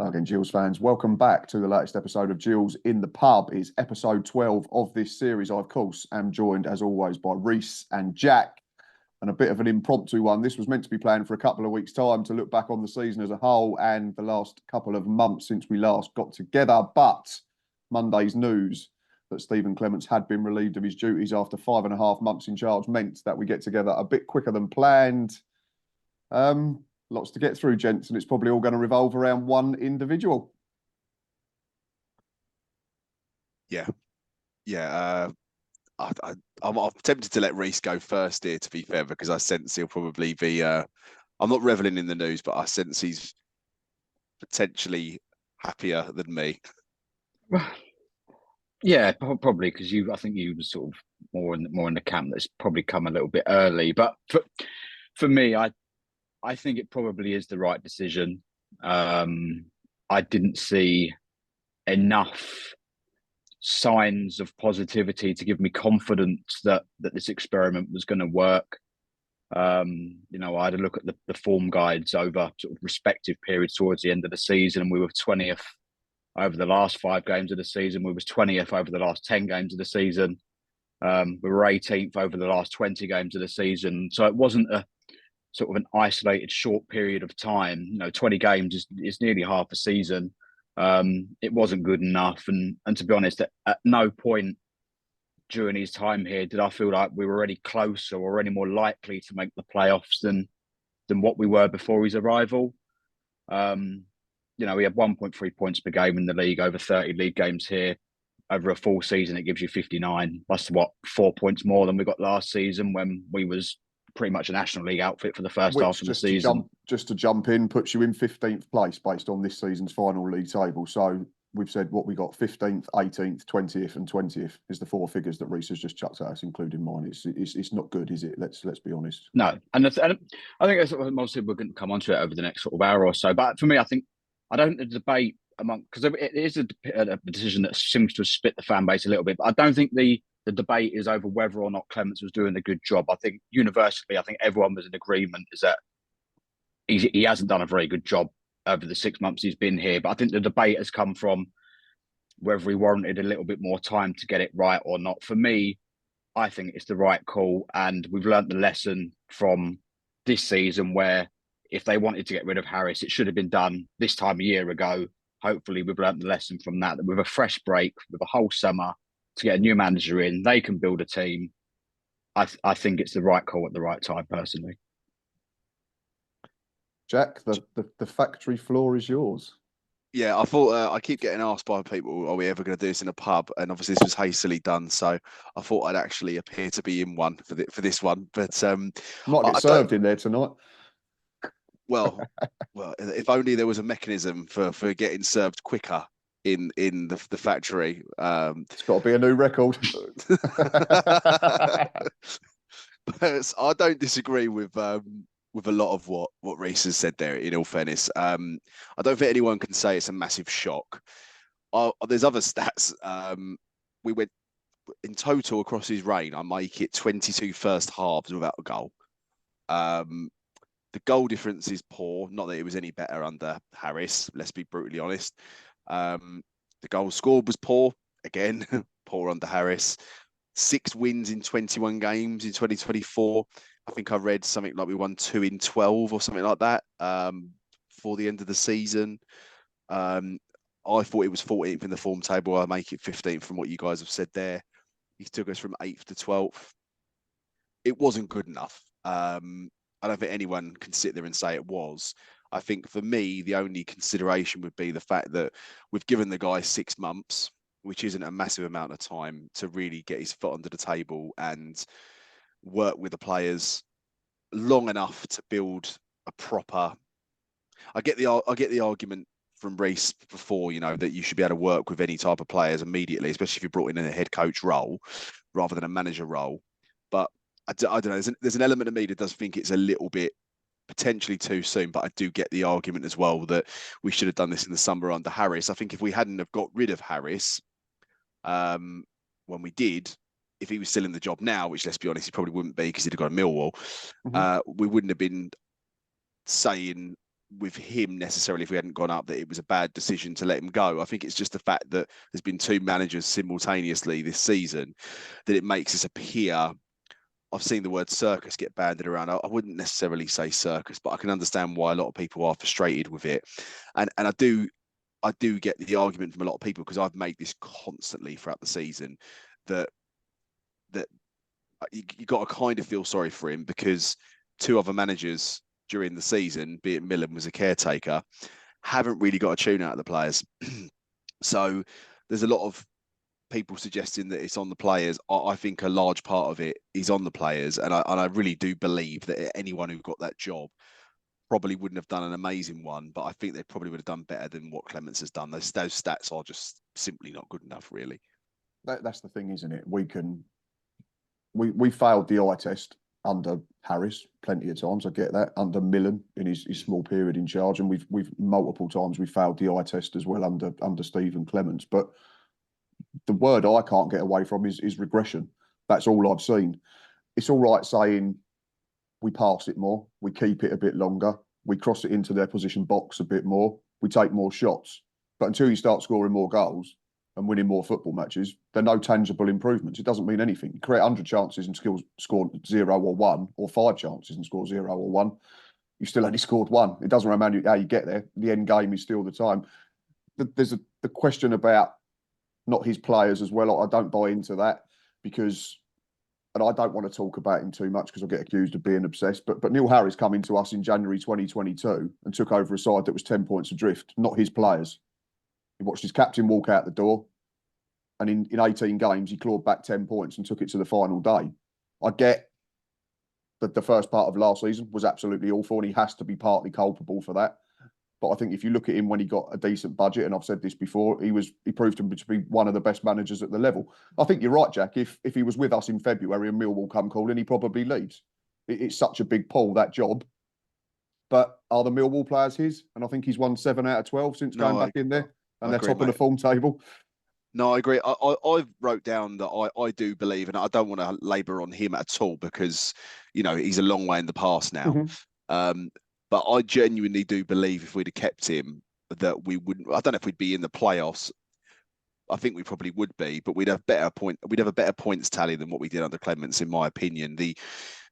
Again, Gills fans, welcome back to the latest episode of Gills in the Pub. It's episode 12 of this series. I, of course, am joined, as always, by Reece and Jack, and a bit of an impromptu one. This was meant to be planned for a couple of weeks' time to look back on the season as a whole and the last couple of months since we last got together. But Monday's news that Stephen Clemence had been relieved of his duties after 5.5 months in charge meant that we get together a bit quicker than planned. Lots to get through, gents, and it's probably all going to revolve around one individual. Yeah. I'm tempted to let Reece go first here, to be fair, because I sense he'll probably be. I'm not reveling in the news, but I sense he's potentially happier than me. Yeah, probably because I think you were sort of more in the camp that's probably come a little bit early. But for me, I think it probably is the right decision. I didn't see enough signs of positivity to give me confidence that this experiment was going to work. I had a look at the form guides over sort of respective periods towards the end of the season, and we were 20th over the last 5 games of the season. We was 20th over the last 10 games of the season. We were 18th over the last 20 games of the season. So it wasn't a sort of an isolated short period of time. 20 games is nearly half a season. It wasn't good enough. And to be honest, at no point during his time here did I feel like we were any closer or any more likely to make the playoffs than what we were before his arrival. We had 1.3 points per game in the league over 30 league games here. Over a full season, it gives you 59. That's 4 points more than we got last season when we was pretty much a National League outfit for the first half of the season. Just to jump in, puts you in 15th place based on this season's final league table. So we've said what we got: 15th, 18th, 20th, and 20th is the 4 figures that Reece has just chucked at us, including mine. It's not good, is it? Let's be honest. No, and I think most people are going to come onto it over the next sort of hour or so. But for me, I don't think the debate because it is a decision that seems to have split the fan base a little bit. But I don't think the debate is over whether or not Clemens was doing a good job. I think universally, everyone was in agreement is that he hasn't done a very good job over the 6 months he's been here. But I think the debate has come from whether he warranted a little bit more time to get it right or not. For me, I think it's the right call. And we've learned the lesson from this season where if they wanted to get rid of Harris, it should have been done this time a year ago. Hopefully we've learned the lesson from that with a fresh break, with a whole summer to get a new manager in, they can build a team. I think it's the right call at the right time, personally. Jack, the factory floor is yours. Yeah, I thought I keep getting asked by people, are we ever going to do this in a pub? And obviously this was hastily done, so I thought I'd actually appear to be in one for this one. But might get served in there tonight. Well, if only there was a mechanism for getting served quicker in the factory. It's got to be a new record. But I don't disagree with a lot of what Reece has said there, in all fairness. I don't think anyone can say it's a massive shock. There's other stats. We went in total across his reign, I make it 22 first halves without a goal. The goal difference is poor. Not that it was any better under Harris, let's be brutally honest. The goal scored was poor. Again, poor under Harris. 6 wins in 21 games in 2024. I think I read something like we won 2 in 12 or something like that for the end of the season. I thought it was 14th in the form table. I make it 15th from what you guys have said there. He took us from 8th to 12th. It wasn't good enough. I don't think anyone can sit there and say it was. I think for me, the only consideration would be the fact that we've given the guy 6 months, which isn't a massive amount of time to really get his foot under the table and work with the players long enough to build a proper. I get the argument from Reece before, that you should be able to work with any type of players immediately, especially if you're brought in a head coach role rather than a manager role. But I don't know. There's an element of me that does think it's a little bit potentially too soon, but I do get the argument as well that we should have done this in the summer under Harris. I think if we hadn't have got rid of Harris when we did, if he was still in the job now, which let's be honest, he probably wouldn't be because he'd have gone to Millwall, we wouldn't have been saying with him necessarily, if we hadn't gone up, that it was a bad decision to let him go. I think it's just the fact that there's been 2 managers simultaneously this season that it makes us appear. I've seen the word circus get banded around. I wouldn't necessarily say circus, but I can understand why a lot of people are frustrated with it. And I do get the argument from a lot of people, because I've made this constantly throughout the season, that you got to kind of feel sorry for him, because 2 other managers during the season, be it Millen was a caretaker, haven't really got a tune out of the players. So there's a lot of people suggesting that it's on the players. I think a large part of it is on the players, and I really do believe that anyone who got that job probably wouldn't have done an amazing one, but I think they probably would have done better than what Clemens has done. Those stats are just simply not good enough, really. That's the thing, isn't it? We failed the eye test under Harris plenty of times. I get that. Under Millen in his small period in charge, and we've multiple times we failed the eye test as well under Stephen Clemence. But the word I can't get away from is regression. That's all I've seen. It's all right saying we pass it more, we keep it a bit longer, we cross it into their position box a bit more, we take more shots. But until you start scoring more goals and winning more football matches, there are no tangible improvements. It doesn't mean anything. You create 100 chances and score 0 or 1, or 5 chances and score 0 or 1. You still only scored 1. It doesn't matter how you get there. The end game is still the time. There's the question about not his players as well. I don't buy into that, because, and I don't want to talk about him too much because I'll get accused of being obsessed, but Neil Harris come into us in January 2022 and took over a side that was 10 points adrift, not his players. He watched his captain walk out the door, and in 18 games, he clawed back 10 points and took it to the final day. I get that the first part of last season was absolutely awful, and he has to be partly culpable for that. But I think if you look at him when he got a decent budget, and I've said this before, he proved to be one of the best managers at the level. I think you're right, Jack. If he was with us in February and Millwall come calling, he probably leaves. It's such a big pull, that job. But are the Millwall players his? And I think he's won 7 out of 12 since going back in there, and they're top of the form table. No, I agree. I wrote down that I do believe, and I don't want to labour on him at all, because, you know, he's a long way in the past now. But I genuinely do believe if we'd have kept him, that we wouldn't. I don't know if we'd be in the playoffs. I think we probably would be, but we'd have a better points tally than what we did under Clemens, in my opinion. The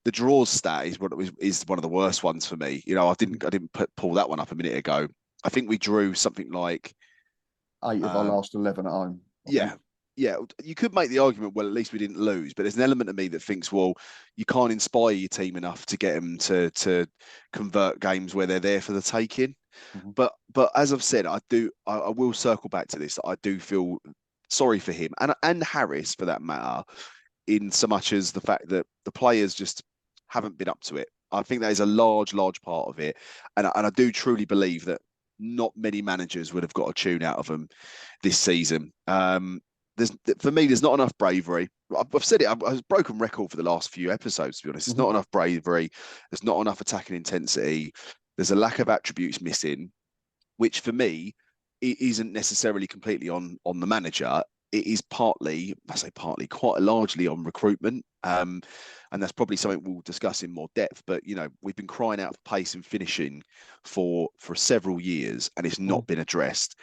draws stat is one of the worst ones for me. You know, I didn't pull that one up a minute ago. I think we drew something like 8 of our last 11 at home. Yeah. You could make the argument, well, at least we didn't lose. But there's an element of me that thinks, well, you can't inspire your team enough to get them to convert games where they're there for the taking. But as I've said, I will circle back to this. I do feel sorry for him and Harris, for that matter, in so much as the fact that the players just haven't been up to it. I think that is a large part of it. And I do truly believe that not many managers would have got a tune out of them this season. For me, there's not enough bravery. I've said it. I was broken record for the last few episodes, to be honest. There's not enough bravery. There's not enough attacking intensity. There's a lack of attributes missing, which for me, it isn't necessarily completely on the manager. It is partly, quite largely on recruitment. And that's probably something we'll discuss in more depth. But, you know, we've been crying out for pace and finishing for several years, and it's not been addressed.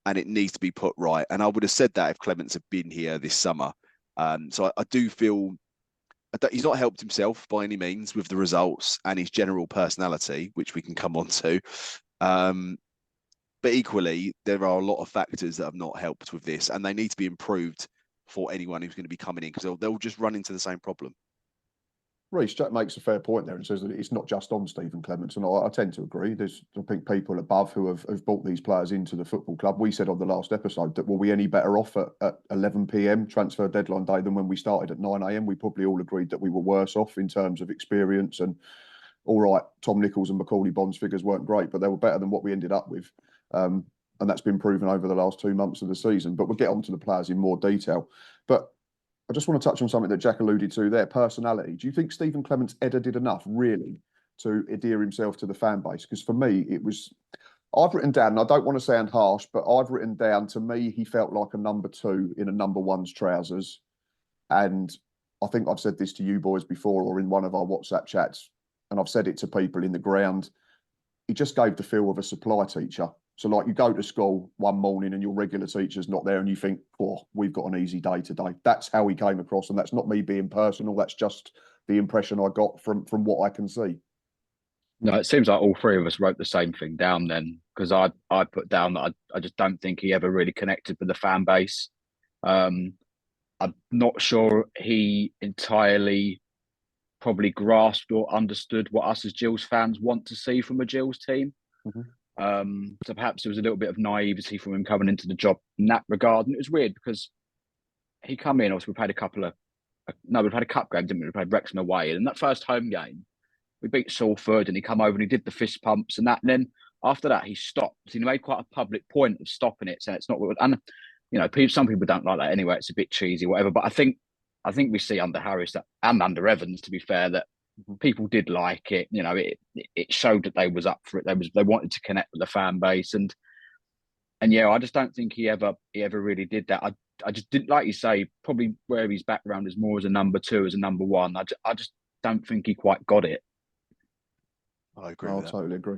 And it needs to be put right. And I would have said that if Clemens had been here this summer. So I do feel that he's not helped himself by any means with the results and his general personality, which we can come on to. But equally, there are a lot of factors that have not helped with this, and they need to be improved for anyone who's going to be coming in, because they'll just run into the same problem. Reece, Jack makes a fair point there and says that it's not just on Stephen Clemence, and I tend to agree. There's, I think, people above who have brought these players into the football club. We said on the last episode that were we any better off at 11 p.m. transfer deadline day than when we started at 9 a.m. We probably all agreed that we were worse off in terms of experience. And all right, Tom Nichols and Macaulay Bond's figures weren't great, but they were better than what we ended up with. And that's been proven over the last 2 months of the season. But we'll get on to the players in more detail. But I just want to touch on something that Jack alluded to there, personality. Do you think Stephen Clemence did enough, really, to endear himself to the fan base? Because for me, I've written down, and I don't want to sound harsh, but I've written down, to me, he felt like a number 2 in a number 1's trousers. And I think I've said this to you boys before, or in one of our WhatsApp chats, and I've said it to people in the ground. he just gave the feel of a supply teacher. So like you go to school one morning and your regular teacher's not there and you think, oh, we've got an easy day today. That's how he came across. And that's not me being personal. That's just the impression I got from what I can see. No, it seems like all three of us wrote the same thing down then, because I put down that I just don't think he ever really connected with the fan base. I'm not sure he entirely probably grasped or understood what us as Gills fans want to see from a Gills team. So perhaps there was a little bit of naivety from him coming into the job in that regard. And it was weird because he come in, obviously we've had a cup game, didn't we? We played Wrexham away. And in that first home game, we beat Salford and he come over and he did the fist pumps and that. And then after that, he stopped. He made quite a public point of stopping it. So it's not, and you know, some people don't like that anyway. It's a bit cheesy, whatever. But I think we see under Harris and under Evans, to be fair, that people did like it. You know, it showed that they was up for it. They wanted to connect with the fan base, and yeah, I just don't think he ever really did that. I just didn't, like you say, probably where his background is more as a number two, as a number one. I just don't think he quite got it. I agree. I totally agree.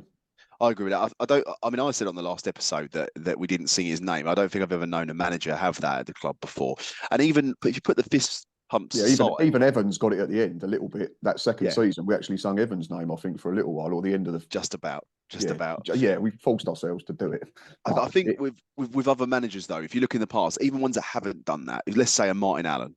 I agree with that. I don't. I mean, I said on the last episode that we didn't sing his name. I don't think I've ever known a manager have that at the club before. And even if you put the fist pumps, even Evans got it at the end a little bit. That second season, we actually sung Evans' name, I think, for a little while, or the end of the just about. Yeah, we forced ourselves to do it. I think with other managers though, if you look in the past, even ones that haven't done that, let's say a Martin Allen,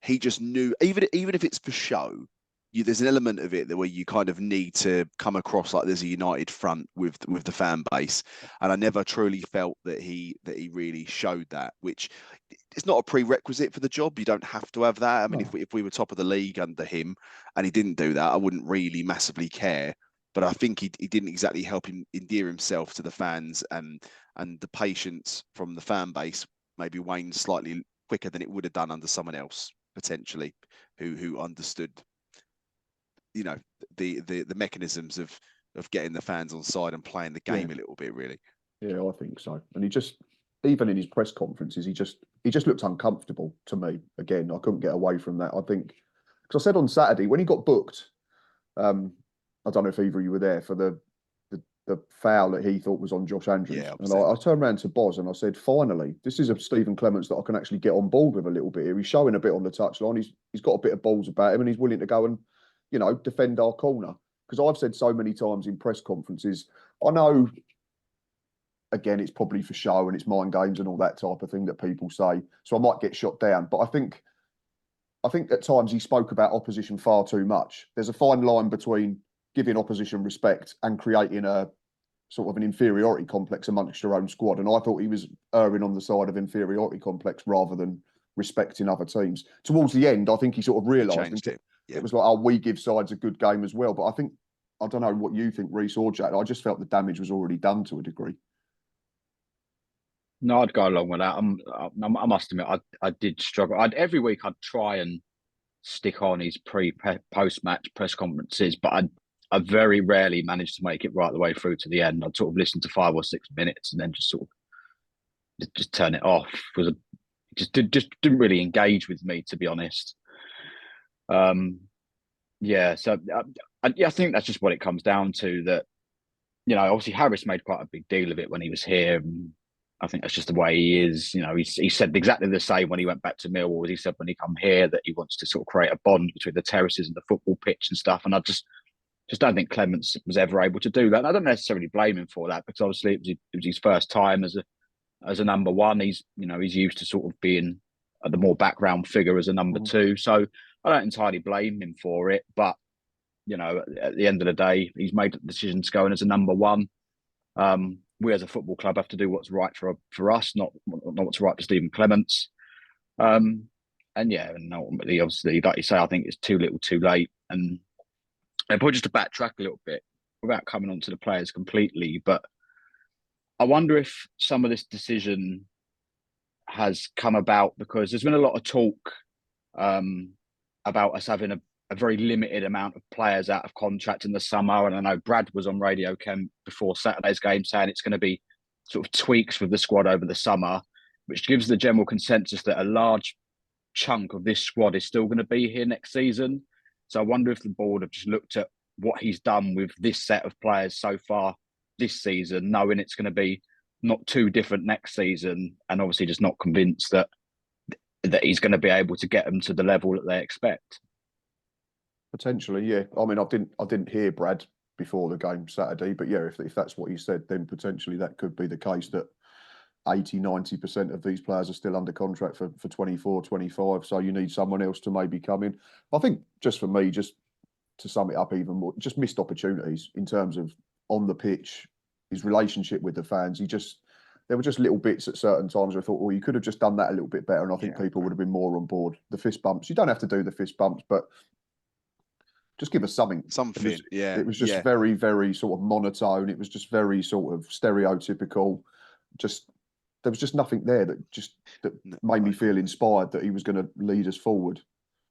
he just knew. Even if it's for show. There's an element of it where you kind of need to come across like there's a united front with the fan base, and I never truly felt that he really showed that. Which it's not a prerequisite for the job. You don't have to have that. I mean, if we were top of the league under him and he didn't do that, I wouldn't really massively care. But I think he didn't exactly help him endear himself to the fans, and the patience from the fan base maybe waned slightly quicker than it would have done under someone else potentially who understood, you know, the mechanisms of getting the fans on side and playing the game a little bit, really. Yeah, I think so. And he just, even in his press conferences, he just looked uncomfortable to me. Again, I couldn't get away from that. I think, because I said on Saturday when he got booked, I don't know if either of you were there for the foul that he thought was on Josh Andrews. Yeah, and I turned around to Boz and I said, finally, this is a Stephen Clemence that I can actually get on board with a little bit here. He's showing a bit on the touchline. He's got a bit of balls about him and he's willing to go and, you know, defend our corner. Because I've said so many times in press conferences, I know, again, it's probably for show and it's mind games and all that type of thing that people say. So I might get shot down. But I think at times he spoke about opposition far too much. There's a fine line between giving opposition respect and creating a sort of an inferiority complex amongst your own squad. And I thought he was erring on the side of inferiority complex rather than respecting other teams. Towards the end, I think he sort of realised it was like, oh, we give sides a good game as well. But I think, I don't know what you think, Reece or Jack, I just felt the damage was already done to a degree. No, I'd go along with that. I must admit, I did struggle. Every week I'd try and stick on his post-match press conferences, but I very rarely managed to make it right the way through to the end. I'd sort of listen to 5 or 6 minutes and then just sort of just turn it off, because it just didn't really engage with me, to be honest. So I think that's just what it comes down to. That, you know, obviously Harris made quite a big deal of it when he was here. And I think that's just the way he is. You know, he said exactly the same when he went back to Millwall as he said when he come here, that he wants to sort of create a bond between the terraces and the football pitch and stuff. And I just don't think Clemens was ever able to do that. And I don't necessarily blame him for that, because obviously it was his first time as a number one. He's used to sort of being the more background figure as a number two. So I don't entirely blame him for it. But, you know, at the end of the day, he's made the decision to go in as a number one. We as a football club have to do what's right for us, not what's right for Stephen Clemence. And ultimately, obviously, like you say, I think it's too little too late. And probably just to backtrack a little bit without coming on to the players completely, but I wonder if some of this decision has come about because there's been a lot of talk about us having a very limited amount of players out of contract in the summer. And I know Brad was on Radio Chem before Saturday's game saying it's going to be sort of tweaks with the squad over the summer, which gives the general consensus that a large chunk of this squad is still going to be here next season. So I wonder if the board have just looked at what he's done with this set of players so far this season, knowing it's going to be not too different next season, and obviously just not convinced that he's going to be able to get them to the level that they expect. Potentially, yeah. I mean, I didn't hear Brad before the game Saturday, but yeah, if that's what he said, then potentially that could be the case, that 80-90% of these players are still under contract for 24, 25. So you need someone else to maybe come in. I think, just for me, just to sum it up even more, just missed opportunities in terms of on the pitch, his relationship with the fans. There were just little bits at certain times where I thought, well, you could have just done that a little bit better, and I think people would have been more on board. The fist bumps, you don't have to do the fist bumps, but just give us something. It was just very, very sort of monotone. It was just very sort of stereotypical. There was just nothing there that made me feel inspired that he was going to lead us forward.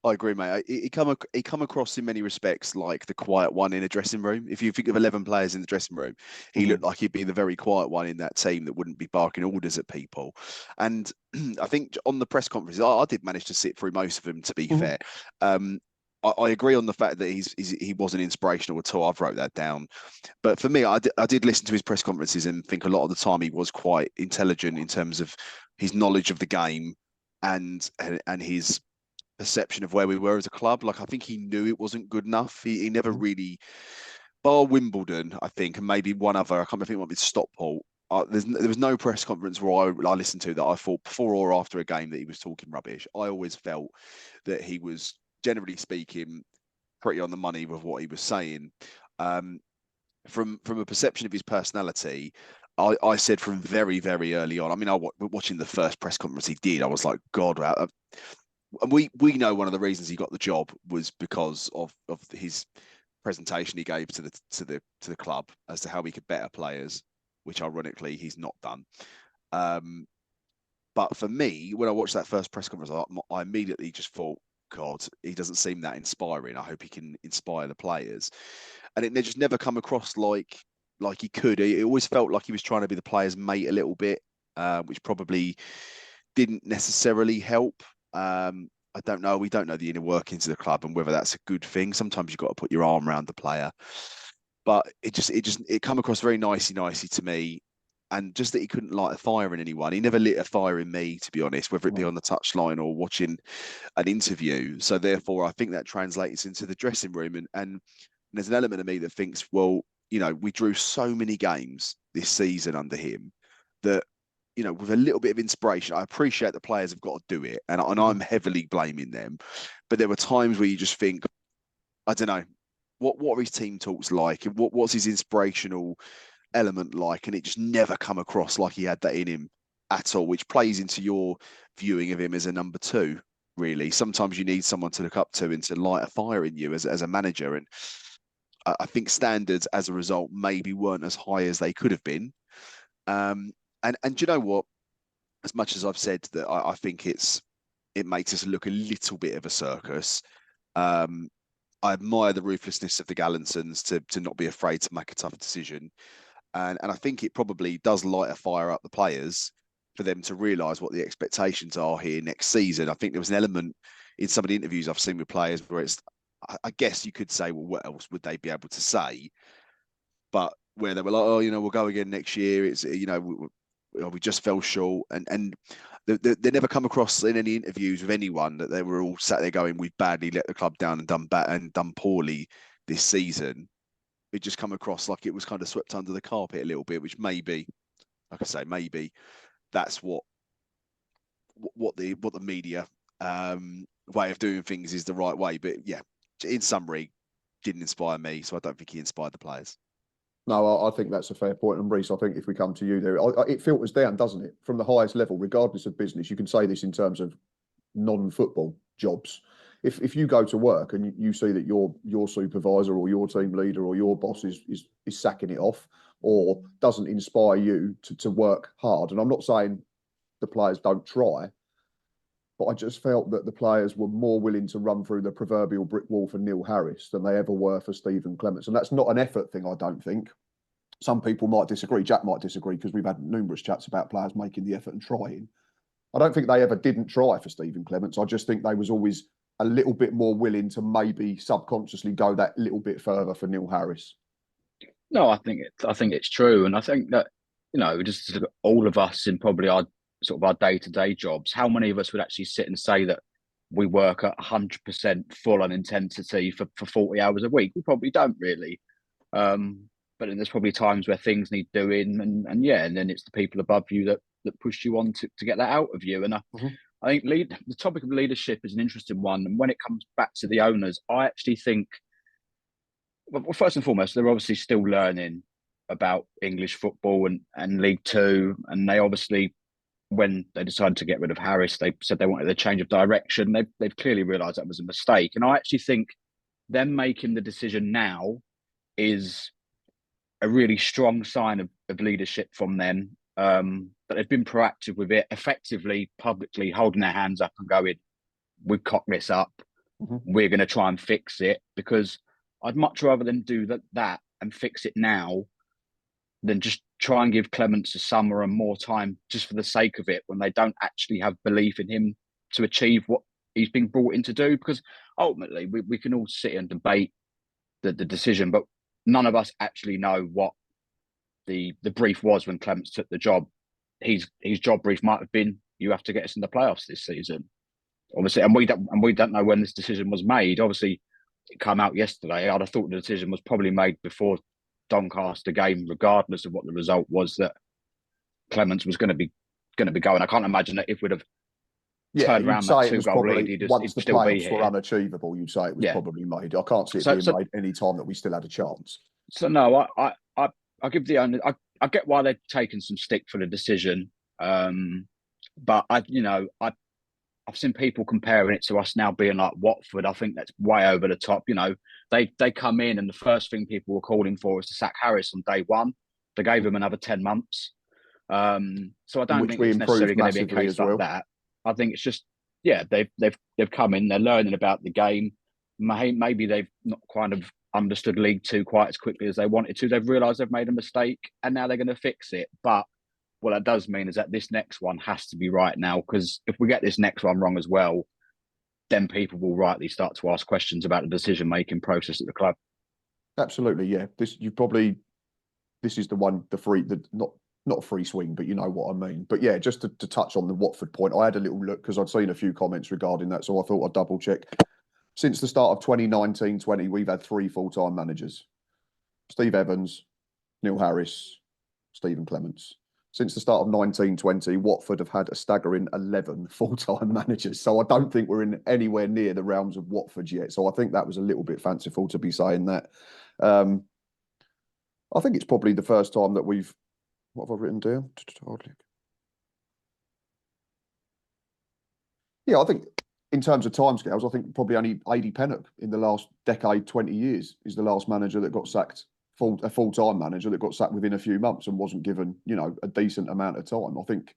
I agree, mate. He come across in many respects like the quiet one in a dressing room. If you think of 11 players in the dressing room, he looked like he'd be the very quiet one in that team that wouldn't be barking orders at people. And I think on the press conferences, I did manage to sit through most of them, to be fair. I agree on the fact that he wasn't inspirational at all. I've wrote that down. But for me, I did listen to his press conferences and think a lot of the time he was quite intelligent in terms of his knowledge of the game and his perception of where we were as a club. Like, I think he knew it wasn't good enough. He never really, bar Wimbledon, I think, and maybe one other, I can't remember, I think it might be Stockport. There was no press conference where I listened to that I thought before or after a game that he was talking rubbish. I always felt that he was, generally speaking, pretty on the money with what he was saying. From a perception of his personality, I said from very, very early on, I mean, watching the first press conference he did, I was like, God, wow. And we know one of the reasons he got the job was because of his presentation he gave to the club as to how he could better players, which ironically he's not done. But for me, when I watched that first press conference, I immediately just thought, God, he doesn't seem that inspiring. I hope he can inspire the players. And it just never come across like he could. It always felt like he was trying to be the players' mate a little bit, which probably didn't necessarily help. I don't know. We don't know the inner workings of the club and whether that's a good thing. Sometimes you've got to put your arm around the player. But it come across very nicey to me. And just that he couldn't light a fire in anyone. He never lit a fire in me, to be honest, whether it be on the touchline or watching an interview. So therefore, I think that translates into the dressing room. And there's an element of me that thinks, well, you know, we drew so many games this season under him that, you know, with a little bit of inspiration, I appreciate the players have got to do it. And I'm heavily blaming them. But there were times where you just think, I don't know, what are his team talks like? And what's his inspirational element like? And it just never come across like he had that in him at all, which plays into your viewing of him as a number two, really. Sometimes you need someone to look up to and to light a fire in you as a manager. And I think standards as a result maybe weren't as high as they could have been. And do you know what? As much as I've said that I think it makes us look a little bit of a circus, I admire the ruthlessness of the Gallantsons to not be afraid to make a tough decision. And I think it probably does light a fire up the players for them to realise what the expectations are here next season. I think there was an element in some of the interviews I've seen with players where I guess you could say, well, what else would they be able to say? But where they were like, oh, you know, we'll go again next year. It's, you know, we just fell short. And they never come across in any interviews with anyone that they were all sat there going, we've badly let the club down and done poorly this season. It just come across like it was kind of swept under the carpet a little bit, which maybe, like I say, maybe that's what the media way of doing things is the right way. But yeah, in summary, didn't inspire me, so I don't think he inspired the players. No, I think that's a fair point. And Reece, I think if we come to you there, it filters down, doesn't it? From the highest level, regardless of business. You can say this in terms of non-football jobs. If you go to work and you see that your supervisor or your team leader or your boss is sacking it off or doesn't inspire you to work hard, and I'm not saying the players don't try, but I just felt that the players were more willing to run through the proverbial brick wall for Neil Harris than they ever were for Stephen Clemence. And that's not an effort thing, I don't think. Some people might disagree. Jack might disagree because we've had numerous chats about players making the effort and trying. I don't think they ever didn't try for Stephen Clemence. I just think they was always a little bit more willing to maybe subconsciously go that little bit further for Neil Harris? No, I think it's true, and I think that just all of us in probably our sort of our day-to-day jobs, how many of us would actually sit and say that we work at 100% full on intensity for 40 hours a week? We probably don't really. But then there's probably times where things need doing, and then it's the people above you that push you on to get that out of you. And I think the topic of leadership is an interesting one. And when it comes back to the owners, I actually think, well, first and foremost, they're obviously still learning about English football and League Two. And they obviously, when they decided to get rid of Harris, they said they wanted a change of direction. They've clearly realised that was a mistake. And I actually think them making the decision now is a really strong sign of leadership from them. That they've been proactive with it, effectively, publicly holding their hands up and going, "We've cocked this up. We're going to try and fix it." Because I'd much rather them do that and fix it now than just try and give Clemens a summer and more time just for the sake of it, when they don't actually have belief in him to achieve what he's been brought in to do. Because ultimately, we can all sit and debate the decision, but none of us actually know what the brief was when Clemens took the job. His job brief might have been, "You have to get us in the playoffs this season." Obviously, and we don't know when this decision was made. Obviously, it came out yesterday. I'd have thought the decision was probably made before Doncaster game, regardless of what the result was, that Clemens was going to be going. I can't imagine that if we'd have turned around that 2-goal lead, once the still be playoffs were unachievable, you'd say it was probably made. I can't see it being made any time that we still had a chance. So no, I give the owner. I get why they're taking some stick for the decision, but I've seen people comparing it to us now being like Watford. I think that's way over the top. They come in and the first thing people were calling for is to sack Harris on day one. They gave him another 10 months. So I don't think it's necessarily going to be a case like that. I think it's just, they've come in, they're learning about the game. Maybe they've not kind of understood League Two quite as quickly as they wanted to. They've realised they've made a mistake and now they're going to fix it. But what that does mean is that this next one has to be right now, because if we get this next one wrong as well, then people will rightly start to ask questions about the decision-making process at the club. Absolutely, yeah. This is the one, not a free swing, but you know what I mean. But yeah, just to touch on the Watford point, I had a little look because I'd seen a few comments regarding that, so I thought I'd double check. Since the start of 2019-20, we've had 3 full-time managers: Steve Evans, Neil Harris, Stephen Clemence. Since the start of 19-20, Watford have had a staggering 11 full-time managers. So I don't think we're in anywhere near the realms of Watford yet. So I think that was a little bit fanciful to be saying that. I think it's probably the first time that we've... What have I written down? Yeah, I think in terms of timescales, I think probably only Adi Pennock in the last decade, 20 years, is the last manager that got sacked, a full-time manager that got sacked within a few months and wasn't given, a decent amount of time. I think,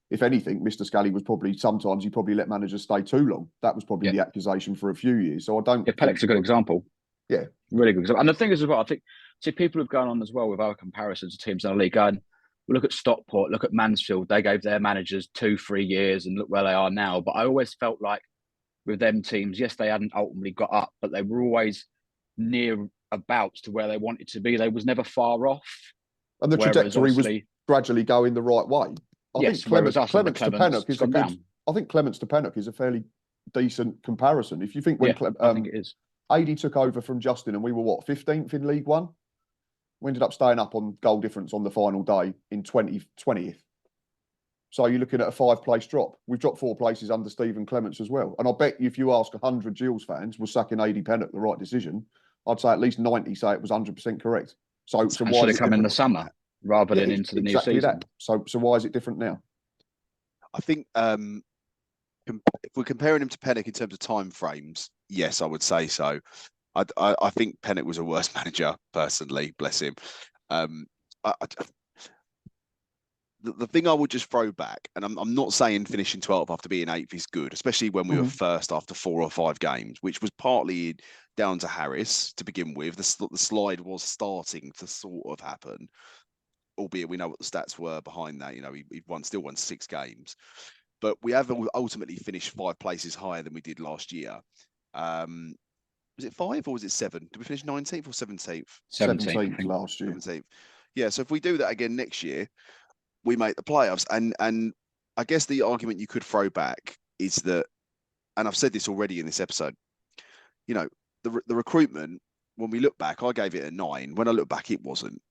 if anything, Mr. Scally was probably, sometimes he probably let managers stay too long. That was probably the accusation for a few years. So I don't... Yeah, Pennock's a good example. Yeah. Really good example. And the thing is as well, I think, people have gone on as well with our comparisons to teams in the league, going, look at Stockport, look at Mansfield. They gave their managers 2-3 years and look where they are now. But I always felt like with them teams, yes, they hadn't ultimately got up, but they were always near about to where they wanted to be. They was never far off. And the trajectory was gradually going the right way. I think Clemens to Pennock is a good... Down. I think Clemens to Pennock is a fairly decent comparison. If you think when I think it is. AD took over from Justin and we were 15th in League One? We ended up staying up on goal difference on the final day in 20th. So you're looking at a 5-place drop. We've dropped 4 places under Stephen Clemence as well. And I bet if you ask 100 Gills fans, was sacking AD Pennock the right decision? I'd say at least 90 say it was 100% correct. So why should have come in the summer rather than into the new season? That. So why is it different now? I think if we're comparing him to Pennock in terms of time frames, yes, I would say so. I think Pennock was a worse manager, personally, bless him. The thing I would just throw back, and I'm not saying finishing 12th after being 8th is good, especially when we were first after 4 or 5 games, which was partly down to Harris to begin with. The slide was starting to sort of happen, albeit we know what the stats were behind that. He still won 6 games. but we have ultimately finished 5 places higher than we did last year. Was it 5 or was it 7? Did we finish 19th or 17th? 17th last year. 17th. Yeah, so if we do that again next year, we make the playoffs. And I guess the argument you could throw back is that, and I've said this already in this episode, you know, the recruitment, when we look back, I gave it a 9. When I look back, it wasn't.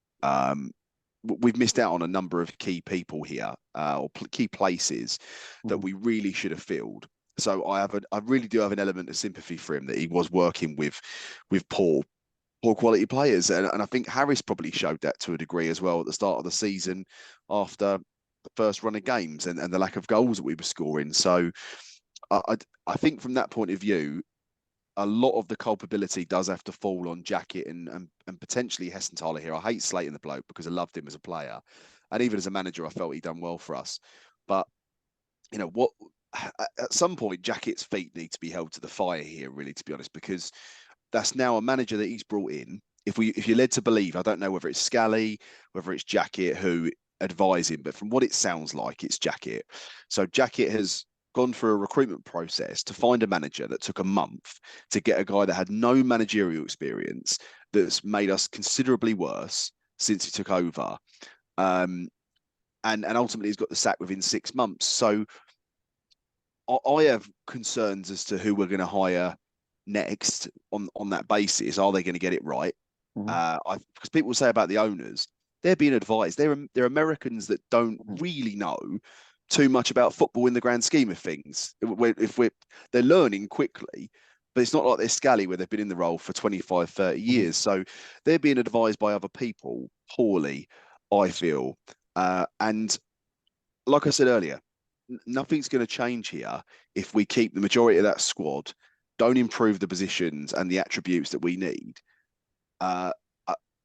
We've missed out on a number of key people here, or key places that we really should have filled. So I really do have an element of sympathy for him that he was working with poor quality players, and I think Harris probably showed that to a degree as well at the start of the season after the first run of games and the lack of goals that we were scoring. So I think from that point of view, a lot of the culpability does have to fall on Jackett and potentially Hessenthaler here. I hate slating the bloke because I loved him as a player, and even as a manager, I felt he'd done well for us. But you know what? At some point, Jackett's feet need to be held to the fire here, really, to be honest, because that's now a manager that he's brought in. If you're led to believe, I don't know whether it's Scally, whether it's Jackett who advise him, but from what it sounds like, it's Jackett. So Jackett has gone through a recruitment process to find a manager that took a month to get a guy that had no managerial experience, that's made us considerably worse since he took over. And ultimately he's got the sack within 6 months. So I have concerns as to who we're going to hire next on that basis. Are they going to get it right? Because people say about the owners, they're being advised. They're Americans that don't really know too much about football in the grand scheme of things. They're learning quickly, but it's not like they're Scally where they've been in the role for 25, 30 years. So they're being advised by other people poorly, I feel. And like I said earlier, nothing's going to change here if we keep the majority of that squad, don't improve the positions and the attributes that we need.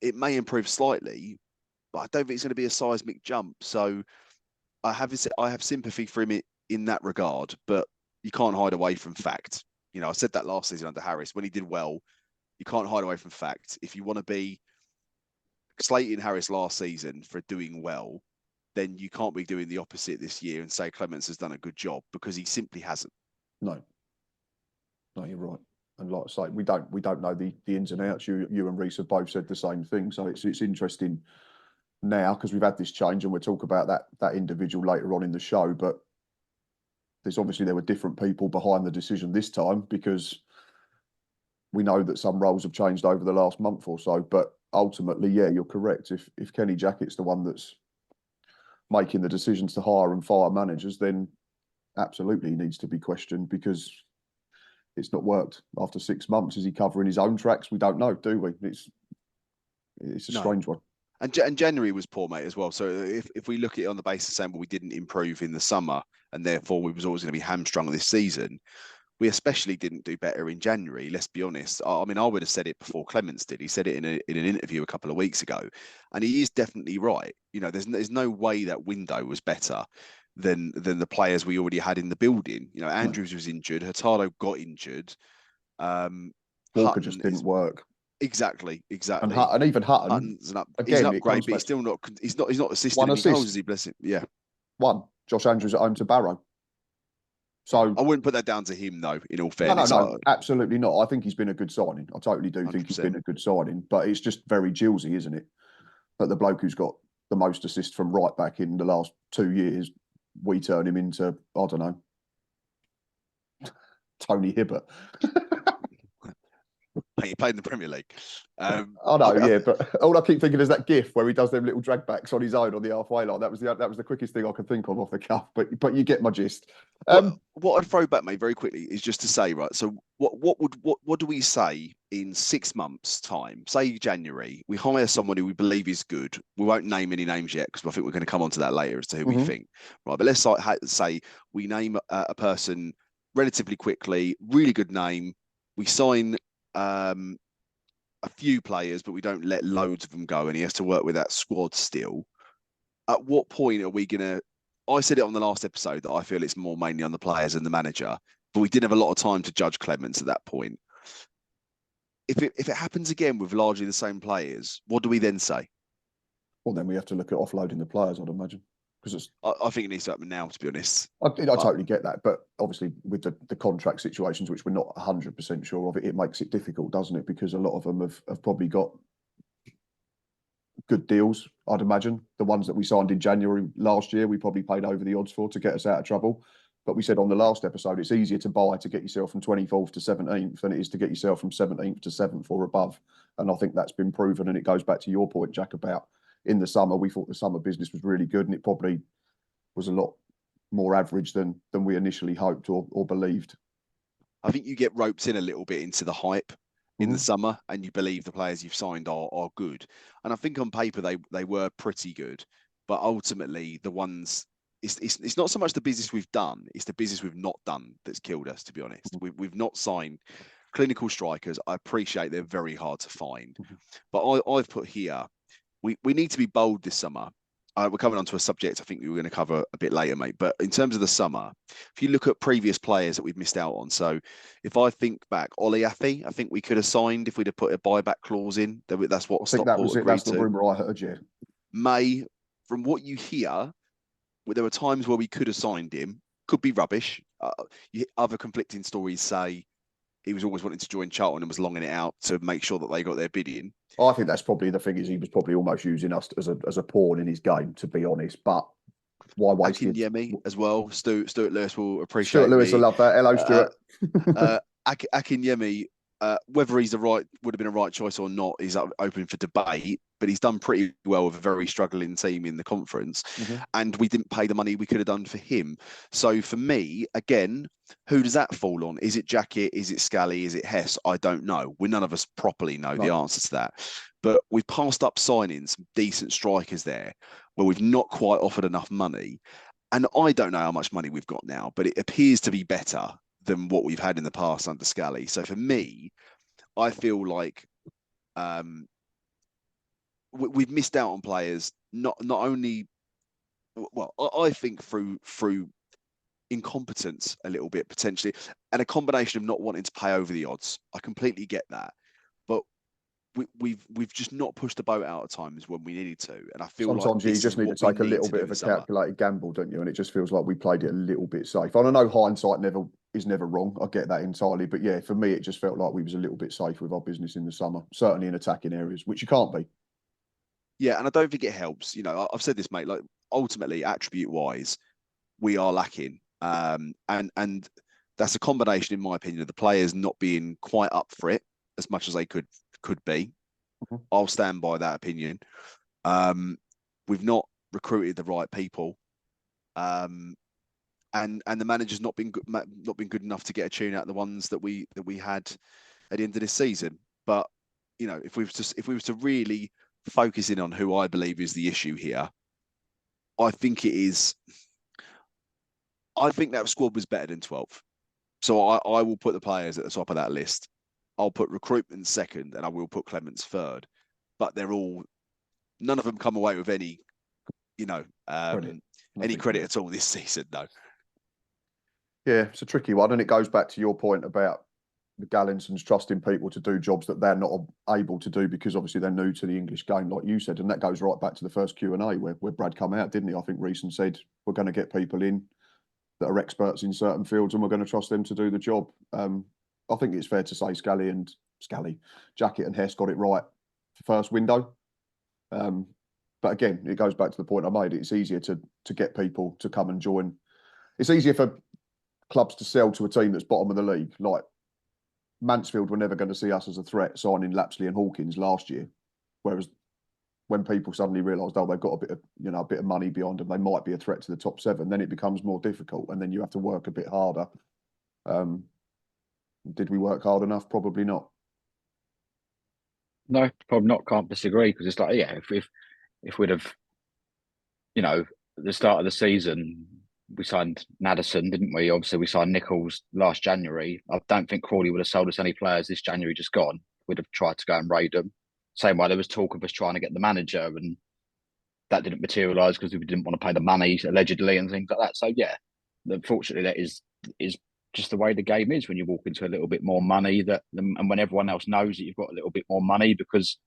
It may improve slightly, but I don't think it's going to be a seismic jump. So I have sympathy for him in that regard, but you can't hide away from fact. You know, I said that last season under Harris when he did well. You can't hide away from fact. If you want to be slating Harris last season for doing well, then you can't be doing the opposite this year and say Clemens has done a good job, because he simply hasn't. No, you're right. And like I say, we don't know the ins and outs. You and Reece have both said the same thing. So it's interesting now because we've had this change, and we'll talk about that individual later on in the show. But there were different people behind the decision this time, because we know that some roles have changed over the last month or so. But ultimately, yeah, you're correct. If Kenny Jackett's the one that's making the decisions to hire and fire managers, then absolutely he needs to be questioned, because it's not worked after 6 months. Is he covering his own tracks? We don't know, do we? It's a strange one. And January was poor, mate, as well. So if we look at it on the basis of saying, well, we didn't improve in the summer and therefore we was always going to be hamstrung this season, we especially didn't do better in January, let's be honest. I mean, I would have said it before Clemens did. He said it in an interview a couple of weeks ago, and he is definitely right. You know, there's no way that window was better than the players we already had in the building. You know, Andrews was injured, Hurtado got injured. Walker just didn't work. Exactly. And even Hutton, he's not great, but he's still not. He's not assisting any goals, is he? Bless him. Yeah. One. Josh Andrews at home to Barrow. So I wouldn't put that down to him, though. In all fairness, no, absolutely not. I think he's been a good signing. I totally do 100%. Think he's been a good signing, but it's just very Gillsy, isn't it? That the bloke who's got the most assists from right back in the last 2 years, we turn him into, I don't know, Tony Hibbert. He played in the Premier League. I know, yeah, but all I keep thinking is that GIF where he does them little drag backs on his own on the halfway line. That was the quickest thing I could think of off the cuff. But you get my gist. What I'd throw back, mate, very quickly is just to say, right. So what do we say in 6 months' time? Say January, we hire someone who we believe is good. We won't name any names yet because I think we're going to come on to that later as to who we think. Right, but let's say we name a person relatively quickly, really good name. We sign a few players, but we don't let loads of them go, and he has to work with that squad still. At what point are we going to... I said it on the last episode that I feel it's more mainly on the players and the manager, but we didn't have a lot of time to judge Clemens at that point. If it happens again with largely the same players, what do we then say? Well, then we have to look at offloading the players, I'd imagine. Because I think it needs to happen now, to be honest. I totally get that, but obviously with the contract situations, which we're not 100% sure of, it makes it difficult, doesn't it? Because a lot of them have probably got good deals, I'd imagine. The ones that we signed in January last year, we probably paid over the odds for to get us out of trouble. But we said on the last episode, it's easier to buy to get yourself from 24th to 17th than it is to get yourself from 17th to 7th or above. And I think that's been proven. And it goes back to your point, Jack, about in the summer, we thought the summer business was really good, and it probably was a lot more average than we initially hoped or believed. I think you get roped in a little bit into the hype in the summer, and you believe the players you've signed are good. And I think on paper they were pretty good, but ultimately the ones it's not so much the business we've done, it's the business we've not done that's killed us, to be honest. We've not signed clinical strikers. I appreciate they're very hard to find, but I've put here we need to be bold this summer. We're coming on to a subject I think we were going to cover a bit later, mate. But in terms of the summer, if you look at previous players that we've missed out on, so if I think back, Ollie Affey, I think we could have signed if we'd have put a buyback clause in. That's what Stockport agreed That's to. the rumour I heard, yeah. May, from what you hear, there were times where we could have signed him. Could be rubbish. Other conflicting stories say he was always wanting to join Charlton and was longing it out to make sure that they got their bid in. I think that's probably the thing, is he was probably almost using us as a pawn in his game, to be honest. But why waste it? Akinyemi as well. Stuart Lewis will appreciate Stuart Lewis, I love that. Hello, Stuart. Akinyemi, whether he's would have been a right choice or not is open for debate, but he's done pretty well with a very struggling team in the conference, and we didn't pay the money we could have done for him. So for me, again, who does that fall on? Is it Jackett? Is it Scally? Is it Hess? I don't know. None of us properly know the answer to that. But we've passed up signing some decent strikers there where we've not quite offered enough money. And I don't know how much money we've got now, but it appears to be better than what we've had in the past under Scally. So for me, I feel like we've missed out on players, not only, well, I think through incompetence a little bit potentially, and a combination of not wanting to pay over the odds. I completely get that, but we've just not pushed the boat out at times when we needed to, and I feel sometimes like you just need to take a little bit of a calculated gamble, don't you? And it just feels like we played it a little bit safe. I know hindsight is never wrong. I get that entirely, but yeah, for me, it just felt like we was a little bit safe with our business in the summer, certainly in attacking areas, which you can't be. Yeah, and I don't think it helps. You know, I've said this, mate. Like ultimately, attribute-wise, we are lacking, and that's a combination, in my opinion, of the players not being quite up for it as much as they could be. I'll stand by that opinion. We've not recruited the right people, and the manager's not been good enough to get a tune out of the ones that we had at the end of this season. But you know, if we was to really focus in on who I believe is the issue here, I think that squad was better than 12th. So I will put the players at the top of that list. I'll put Recruitment second, and I will put Clemens third. But none of them come away with any, any credit at all this season, no. Yeah, it's a tricky one, and it goes back to your point about the Gallinsons trusting people to do jobs that they're not able to do because obviously they're new to the English game, like you said, and that goes right back to the first Q&A where Brad come out, didn't he? I think Reece and said, we're going to get people in that are experts in certain fields and we're going to trust them to do the job. I think it's fair to say Jackett and Hess got it right the first window. But again, it goes back to the point I made. It's easier to get people to come and join. It's easier for clubs to sell to a team that's bottom of the league. Like Mansfield were never going to see us as a threat signing Lapsley and Hawkins last year. Whereas when people suddenly realised, they've got a bit of money behind them, they might be a threat to the top 7, then it becomes more difficult and then you have to work a bit harder. Did we work hard enough? Probably not. No, probably not. Can't disagree, because it's like, yeah, if we'd have, at the start of the season, we signed Nadesan, didn't we? Obviously, we signed Nichols last January. I don't think Crawley would have sold us any players this January just gone. We'd have tried to go and raid them. Same way there was talk of us trying to get the manager, and that didn't materialise because we didn't want to pay the money, allegedly, and things like that. So, yeah, unfortunately, that is just the way the game is when you walk into a little bit more money, and when everyone else knows that you've got a little bit more money, because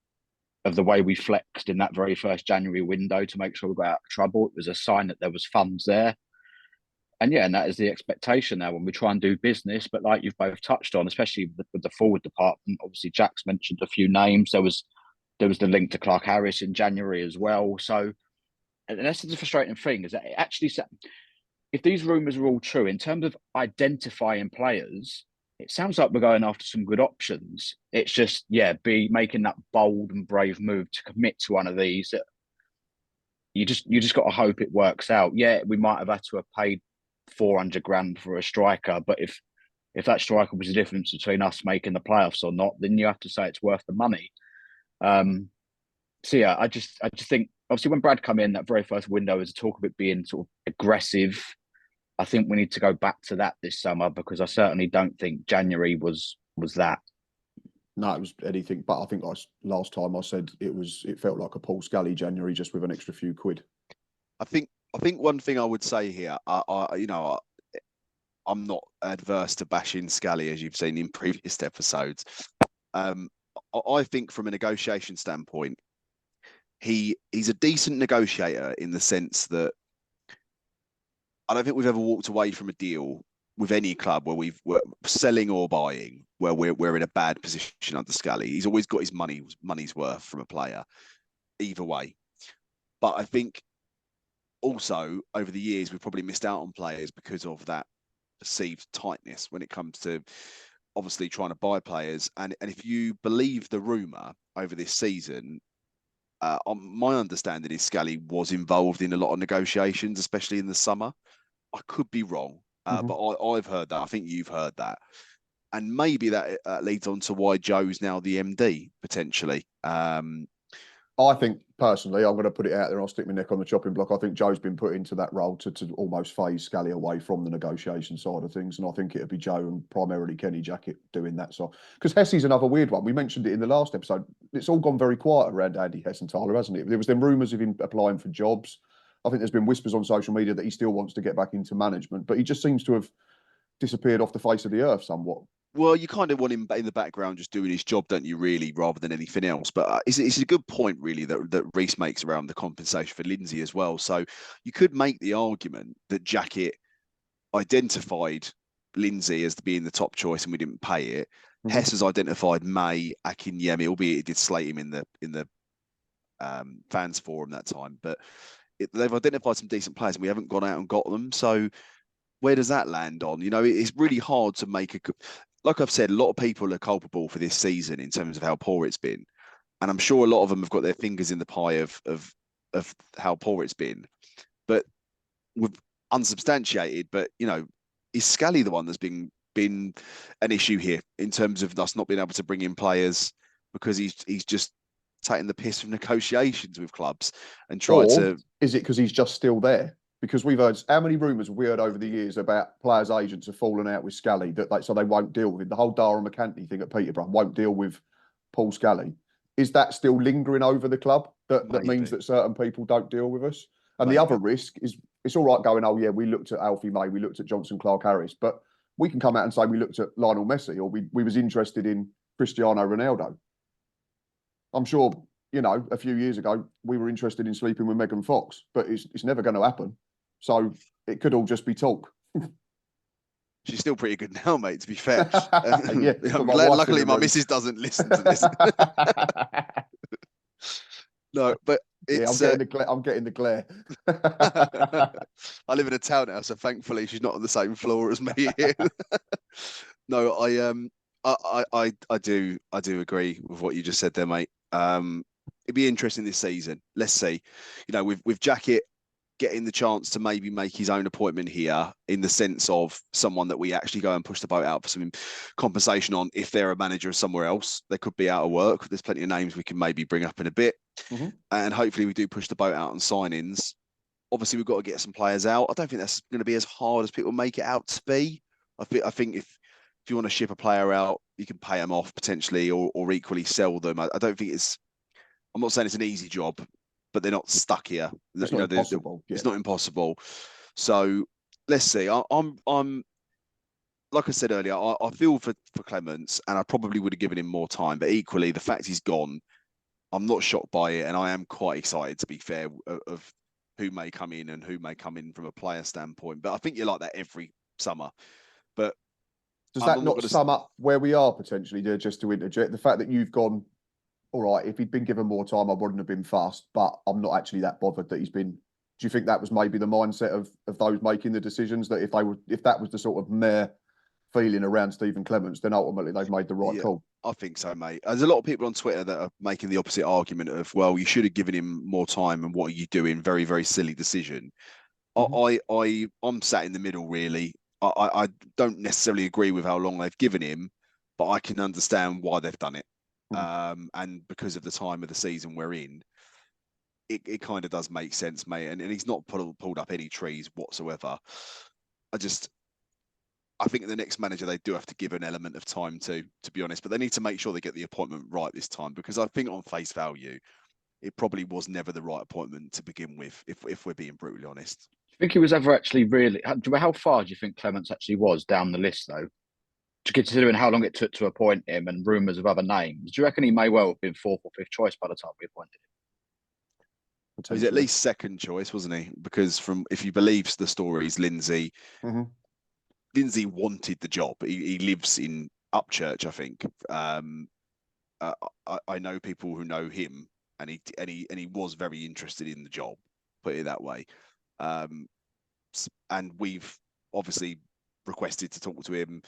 of the way we flexed in that very first January window to make sure we got out of trouble. It was a sign that there was funds there. And yeah, and that is the expectation now when we try and do business. But like you've both touched on, especially with the forward department, obviously Jack's mentioned a few names. There was the link to Clark Harris in January as well. So, and that's the frustrating thing, is that it actually, if these rumours are all true, in terms of identifying players, it sounds like we're going after some good options. It's just, be making that bold and brave move to commit to one of these. That you just got to hope it works out. Yeah, we might have had to have paid 400 grand for a striker, but if that striker was the difference between us making the playoffs or not, then you have to say it's worth the money. So yeah, I just think, obviously when Brad come in, that very first window is a talk of it being sort of aggressive. I think we need to go back to that this summer, because I certainly don't think January was that. No, it was anything but. I think last time I said it felt like a Paul Scully January, just with an extra few quid. I think one thing I would say here, I'm not adverse to bashing Scully, as you've seen in previous episodes. I think from a negotiation standpoint, he's a decent negotiator in the sense that I don't think we've ever walked away from a deal with any club where we're selling or buying where we're in a bad position under Scully. He's always got his money's worth from a player, either way. But I think also over the years we've probably missed out on players because of that perceived tightness when it comes to obviously trying to buy players. And if you believe the rumour over this season, my understanding is Scully was involved in a lot of negotiations, especially in the summer. I could be wrong, but I've heard that. I think you've heard that. And maybe that leads on to why Joe's now the MD, potentially. I think, personally, I'm going to put it out there and I'll stick my neck on the chopping block. I think Joe's been put into that role to almost phase Scully away from the negotiation side of things. And I think it'd be Joe and primarily Kenny Jackett doing that. So, because Hesse's another weird one. We mentioned it in the last episode. It's all gone very quiet around Andy Hessenthaler, hasn't it? There was them rumours of him applying for jobs. I think there's been whispers on social media that he still wants to get back into management, but he just seems to have disappeared off the face of the earth somewhat. Well, you kind of want him in the background just doing his job, don't you, really, rather than anything else? But it's a good point, really, that Reece makes around the compensation for Lindsay as well. So you could make the argument that Jackett identified Lindsay as being the top choice and we didn't pay it. Hess has identified May Akinyemi, albeit it did slate him in the fans forum that time. But they've identified some decent players and we haven't gone out and got them. So where does that land on? You know, it's really hard to make a... Like I've said, a lot of people are culpable for this season in terms of how poor it's been. And I'm sure a lot of them have got their fingers in the pie of how poor it's been. But with unsubstantiated, but, you know, is Scully the one that's been an issue here in terms of us not being able to bring in players because he's just taking the piss from negotiations with clubs and trying to... Is it because he's just still there? Because we've heard, how many rumours have we heard over the years about players' agents have fallen out with Scully, so they won't deal with it. The whole Dara McCanty thing at Peterborough won't deal with Paul Scully. Is that still lingering over the club? That means that certain people don't deal with us? And the other risk is, it's all right going, oh yeah, we looked at Alfie May, we looked at Johnson Clark Harris, but we can come out and say we looked at Lionel Messi, or we was interested in Cristiano Ronaldo. I'm sure, you know, a few years ago, we were interested in sleeping with Megan Fox, but it's never going to happen. So it could all just be talk. She's still pretty good now, mate, to be fair. Yeah, luckily, my missus doesn't listen to this. No, but it's... Yeah, I'm getting the glare. I live in a townhouse, so thankfully she's not on the same floor as me. No, I do agree with what you just said there, mate. It'd be interesting this season. Let's see. You know, with Jackett getting the chance to maybe make his own appointment here in the sense of someone that we actually go and push the boat out for some compensation on. If they're a manager somewhere else, they could be out of work. There's plenty of names we can maybe bring up in a bit. And hopefully we do push the boat out on signings. Obviously, we've got to get some players out. I don't think that's going to be as hard as people make it out to be. I think if you want to ship a player out, you can pay them off potentially or equally sell them. I don't think it's... I'm not saying it's an easy job, but they're not stuck here. It's not impossible. It's not impossible. So let's see. I'm like I said earlier, I feel for Clemens, and I probably would have given him more time. But equally, the fact he's gone, I'm not shocked by it, and I am quite excited, to be fair, of who may come in and who may come in from a player standpoint. But I think you're like that every summer. But Does I'm that not not going to. sum up where we are potentially, dear, just to interject? The fact that you've gone, all right, if he'd been given more time, I wouldn't have been fast, but I'm not actually that bothered that he's been. Do you think that was maybe the mindset of those making the decisions, that if that was the sort of mere feeling around Stephen Clemence, then ultimately they've made the right call? I think so, mate. There's a lot of people on Twitter that are making the opposite argument of, well, you should have given him more time, and what are you doing? Very, very silly decision. I'm sat in the middle, really. I don't necessarily agree with how long they've given him, but I can understand why they've done it. And because of the time of the season we're in, it kind of does make sense, mate. And he's not pulled up any trees whatsoever. I think the next manager, they do have to give an element of time to be honest, but they need to make sure they get the appointment right this time, because I think on face value, it probably was never the right appointment to begin with, if we're being brutally honest. Do you think he was ever actually really? How far do you think Clemence actually was down the list, though? Considering how long it took to appoint him and rumours of other names, do you reckon he may well have been fourth or fifth choice by the time we appointed him? He was at least second choice, wasn't he? Because if you believe the stories, Lindsay wanted the job. He lives in Upchurch, I think. I know people who know him, and he was very interested in the job. Put it that way. And we've obviously requested to talk to him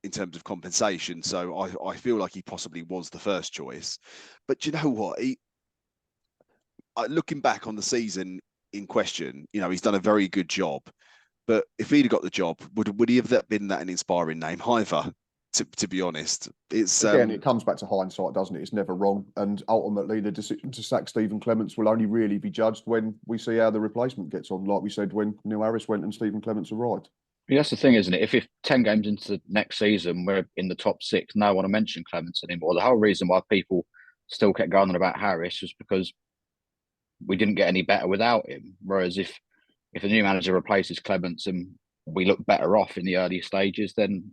in terms of compensation. So I feel like he possibly was the first choice. But you know what? Looking back on the season in question, he's done a very good job. But if he'd have got the job, would he have been that an inspiring name either? To be honest, it's again, it comes back to hindsight, doesn't it? It's never wrong, and ultimately, the decision to sack Stephen Clemence will only really be judged when we see how the replacement gets on. Like we said, when Neil Harris went and Stephen Clemence arrived. Yeah, that's the thing, isn't it? If 10 games into the next season we're in the top 6, no one want to mention Clemence anymore. The whole reason why people still kept going on about Harris was because we didn't get any better without him. Whereas if a new manager replaces Clemence and we look better off in the early stages, then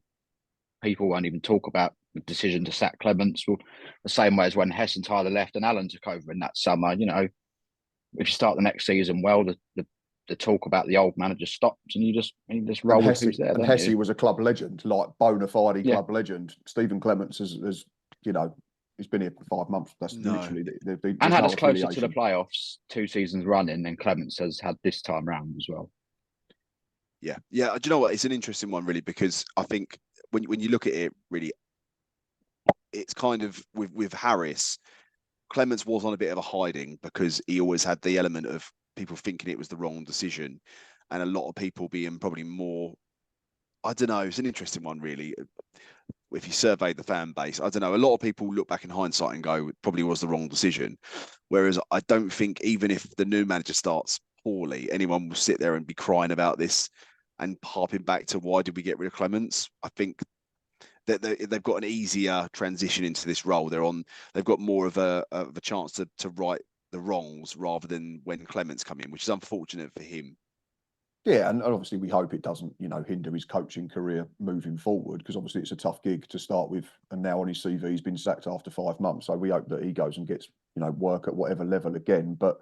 people won't even talk about the decision to sack Clemence. Well, the same way as when Hess and Tyler left and Allen took over in that summer. If you start the next season well, the talk about the old manager stops, and you just roll with who's there. And Hesse was a club legend, like bona fide club legend. Stephen Clemence has he's been here for 5 months. That's literally and had us closer to the playoffs 2 seasons running than Clemence has had this time round as well. Yeah. Do you know what? It's an interesting one, really, because I think when you look at it, really, it's kind of with Harris, Clemence was on a bit of a hiding because he always had the element of people thinking it was the wrong decision, and a lot of people being probably more, I don't know, it's an interesting one, really. If you surveyed the fan base, I don't know, a lot of people look back in hindsight and go, it probably was the wrong decision. Whereas I don't think, even if the new manager starts poorly, anyone will sit there and be crying about this and harping back to why did we get rid of Clemence. I think that they've got an easier transition into this role. They've got more of a chance to right the wrongs rather than when Clemence come in, which is unfortunate for him. Yeah, and obviously we hope it doesn't, hinder his coaching career moving forward, because obviously it's a tough gig to start with, and now on his CV he's been sacked after 5 months. So we hope that he goes and gets, work at whatever level again. But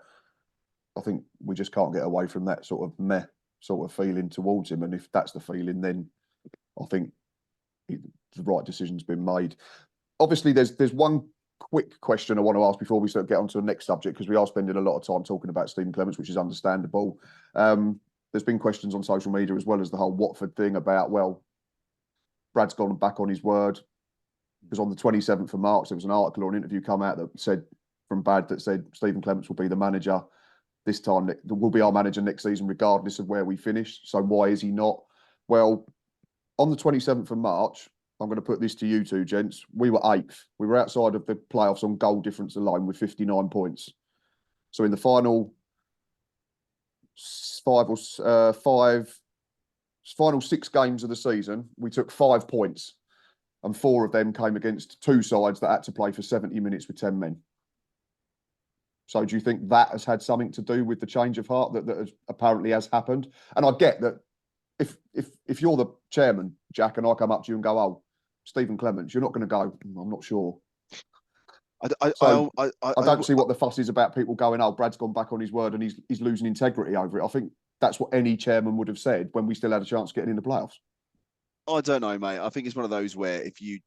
I think we just can't get away from that sort of meh sort of feeling towards him. And if that's the feeling, then I think the right decision's been made. Obviously, there's one quick question I want to ask before we get on to the next subject, because we are spending a lot of time talking about Stephen Clemence, which is understandable. There's been questions on social media, as well as the whole Watford thing, about, well, Brad's gone back on his word, because on the 27th of March, there was an article or an interview come out that said, from Brad, that said Stephen Clemence will be the manager this time, will be our manager next season, regardless of where we finish. So why is he not? Well, on the 27th of March, I'm going to put this to you two, gents. We were 8th. We were outside of the playoffs on goal difference alone with 59 points. So in the final final 6 games of the season, we took 5 points, and 4 of them came against 2 sides that had to play for 70 minutes with 10 men. So do you think that has had something to do with the change of heart that apparently has happened? And I get that if you're the chairman, Jack, and I come up to you and go, oh, Stephen Clemence, you're not going to go, I'm not sure. So I don't see what the fuss is about people going, oh, Brad's gone back on his word and he's losing integrity over it. I think that's what any chairman would have said when we still had a chance of getting in the playoffs. I don't know, mate. I think it's one of those where if you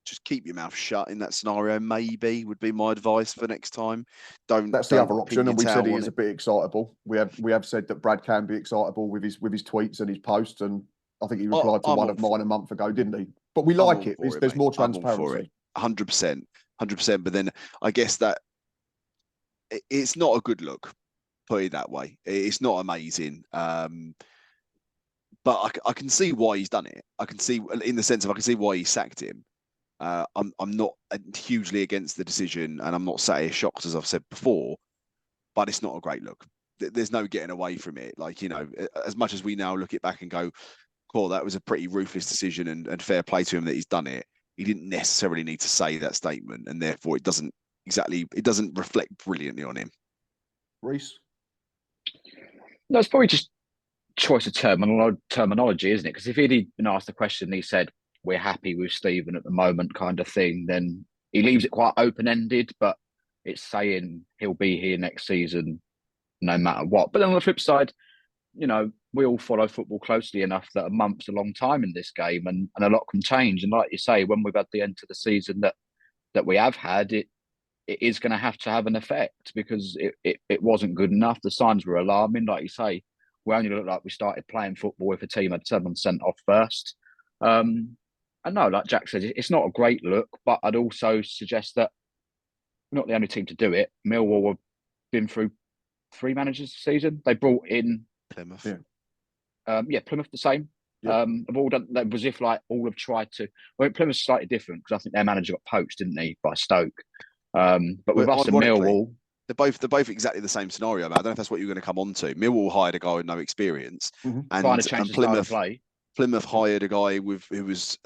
just keep your mouth shut in that scenario, maybe would be my advice for next time. That's the other option, and we said he is a bit excitable. We have said that Brad can be excitable with his tweets and his posts, and I think he replied to one of mine a month ago, didn't he? But we like it. There's more transparency. 100%, 100%. But then I guess that it's not a good look, put it that way. It's not amazing. But I can see why he's done it. I can see, in the sense of, I can see why he sacked him. I'm not hugely against the decision, and I'm not sat here shocked, as I've said before, but it's not a great look. There's no getting away from it. Like, you know, as much as we now look it back and go, cool, that was a pretty ruthless decision, and fair play to him that he's done it. He didn't necessarily need to say that statement, and therefore it doesn't reflect brilliantly on him. Reece? No, it's probably just choice of terminology, isn't it? Because if he'd been asked the question and he said, we're happy with Stephen at the moment kind of thing, then he leaves it quite open-ended, but it's saying he'll be here next season no matter what. But then on the flip side, you know, we all follow football closely enough that a month's a long time in this game, and a lot can change. And like you say, when we've had the end of the season that we have had, it is going to have an effect, because it wasn't good enough. The signs were alarming. Like you say, we only looked like we started playing football if a team had 7 sent off first. I know, like Jack said, it's not a great look, but I'd also suggest that we're not the only team to do it. Millwall have been through 3 managers this season. They brought in Plymouth. Plymouth the same. Yeah. They've all done that, as if like all have tried to. Well, Plymouth's slightly different because I think their manager got poached, didn't he, by Stoke? But with us and Millwall, they're both exactly the same scenario, man. I don't know if that's what you're going to come on to. Millwall hired a guy with no experience, and Plymouth hired a guy who was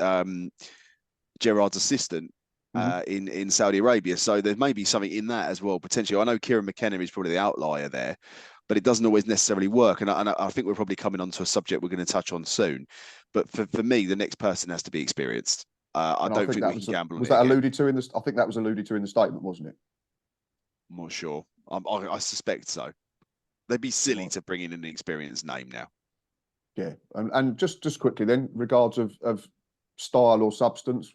Gerrard's assistant in Saudi Arabia. So there may be something in that as well, potentially. I know Kieran McKenna is probably the outlier there, but it doesn't always necessarily work. And I think we're probably coming on to a subject we're going to touch on soon. But for me, the next person has to be experienced. I don't think we can gamble on it. Was that alluded to in the? I think that was alluded to in the statement, wasn't it? I'm not sure. I suspect so. They'd be silly to bring in an experienced name now. Yeah, and just quickly then, regards of style or substance,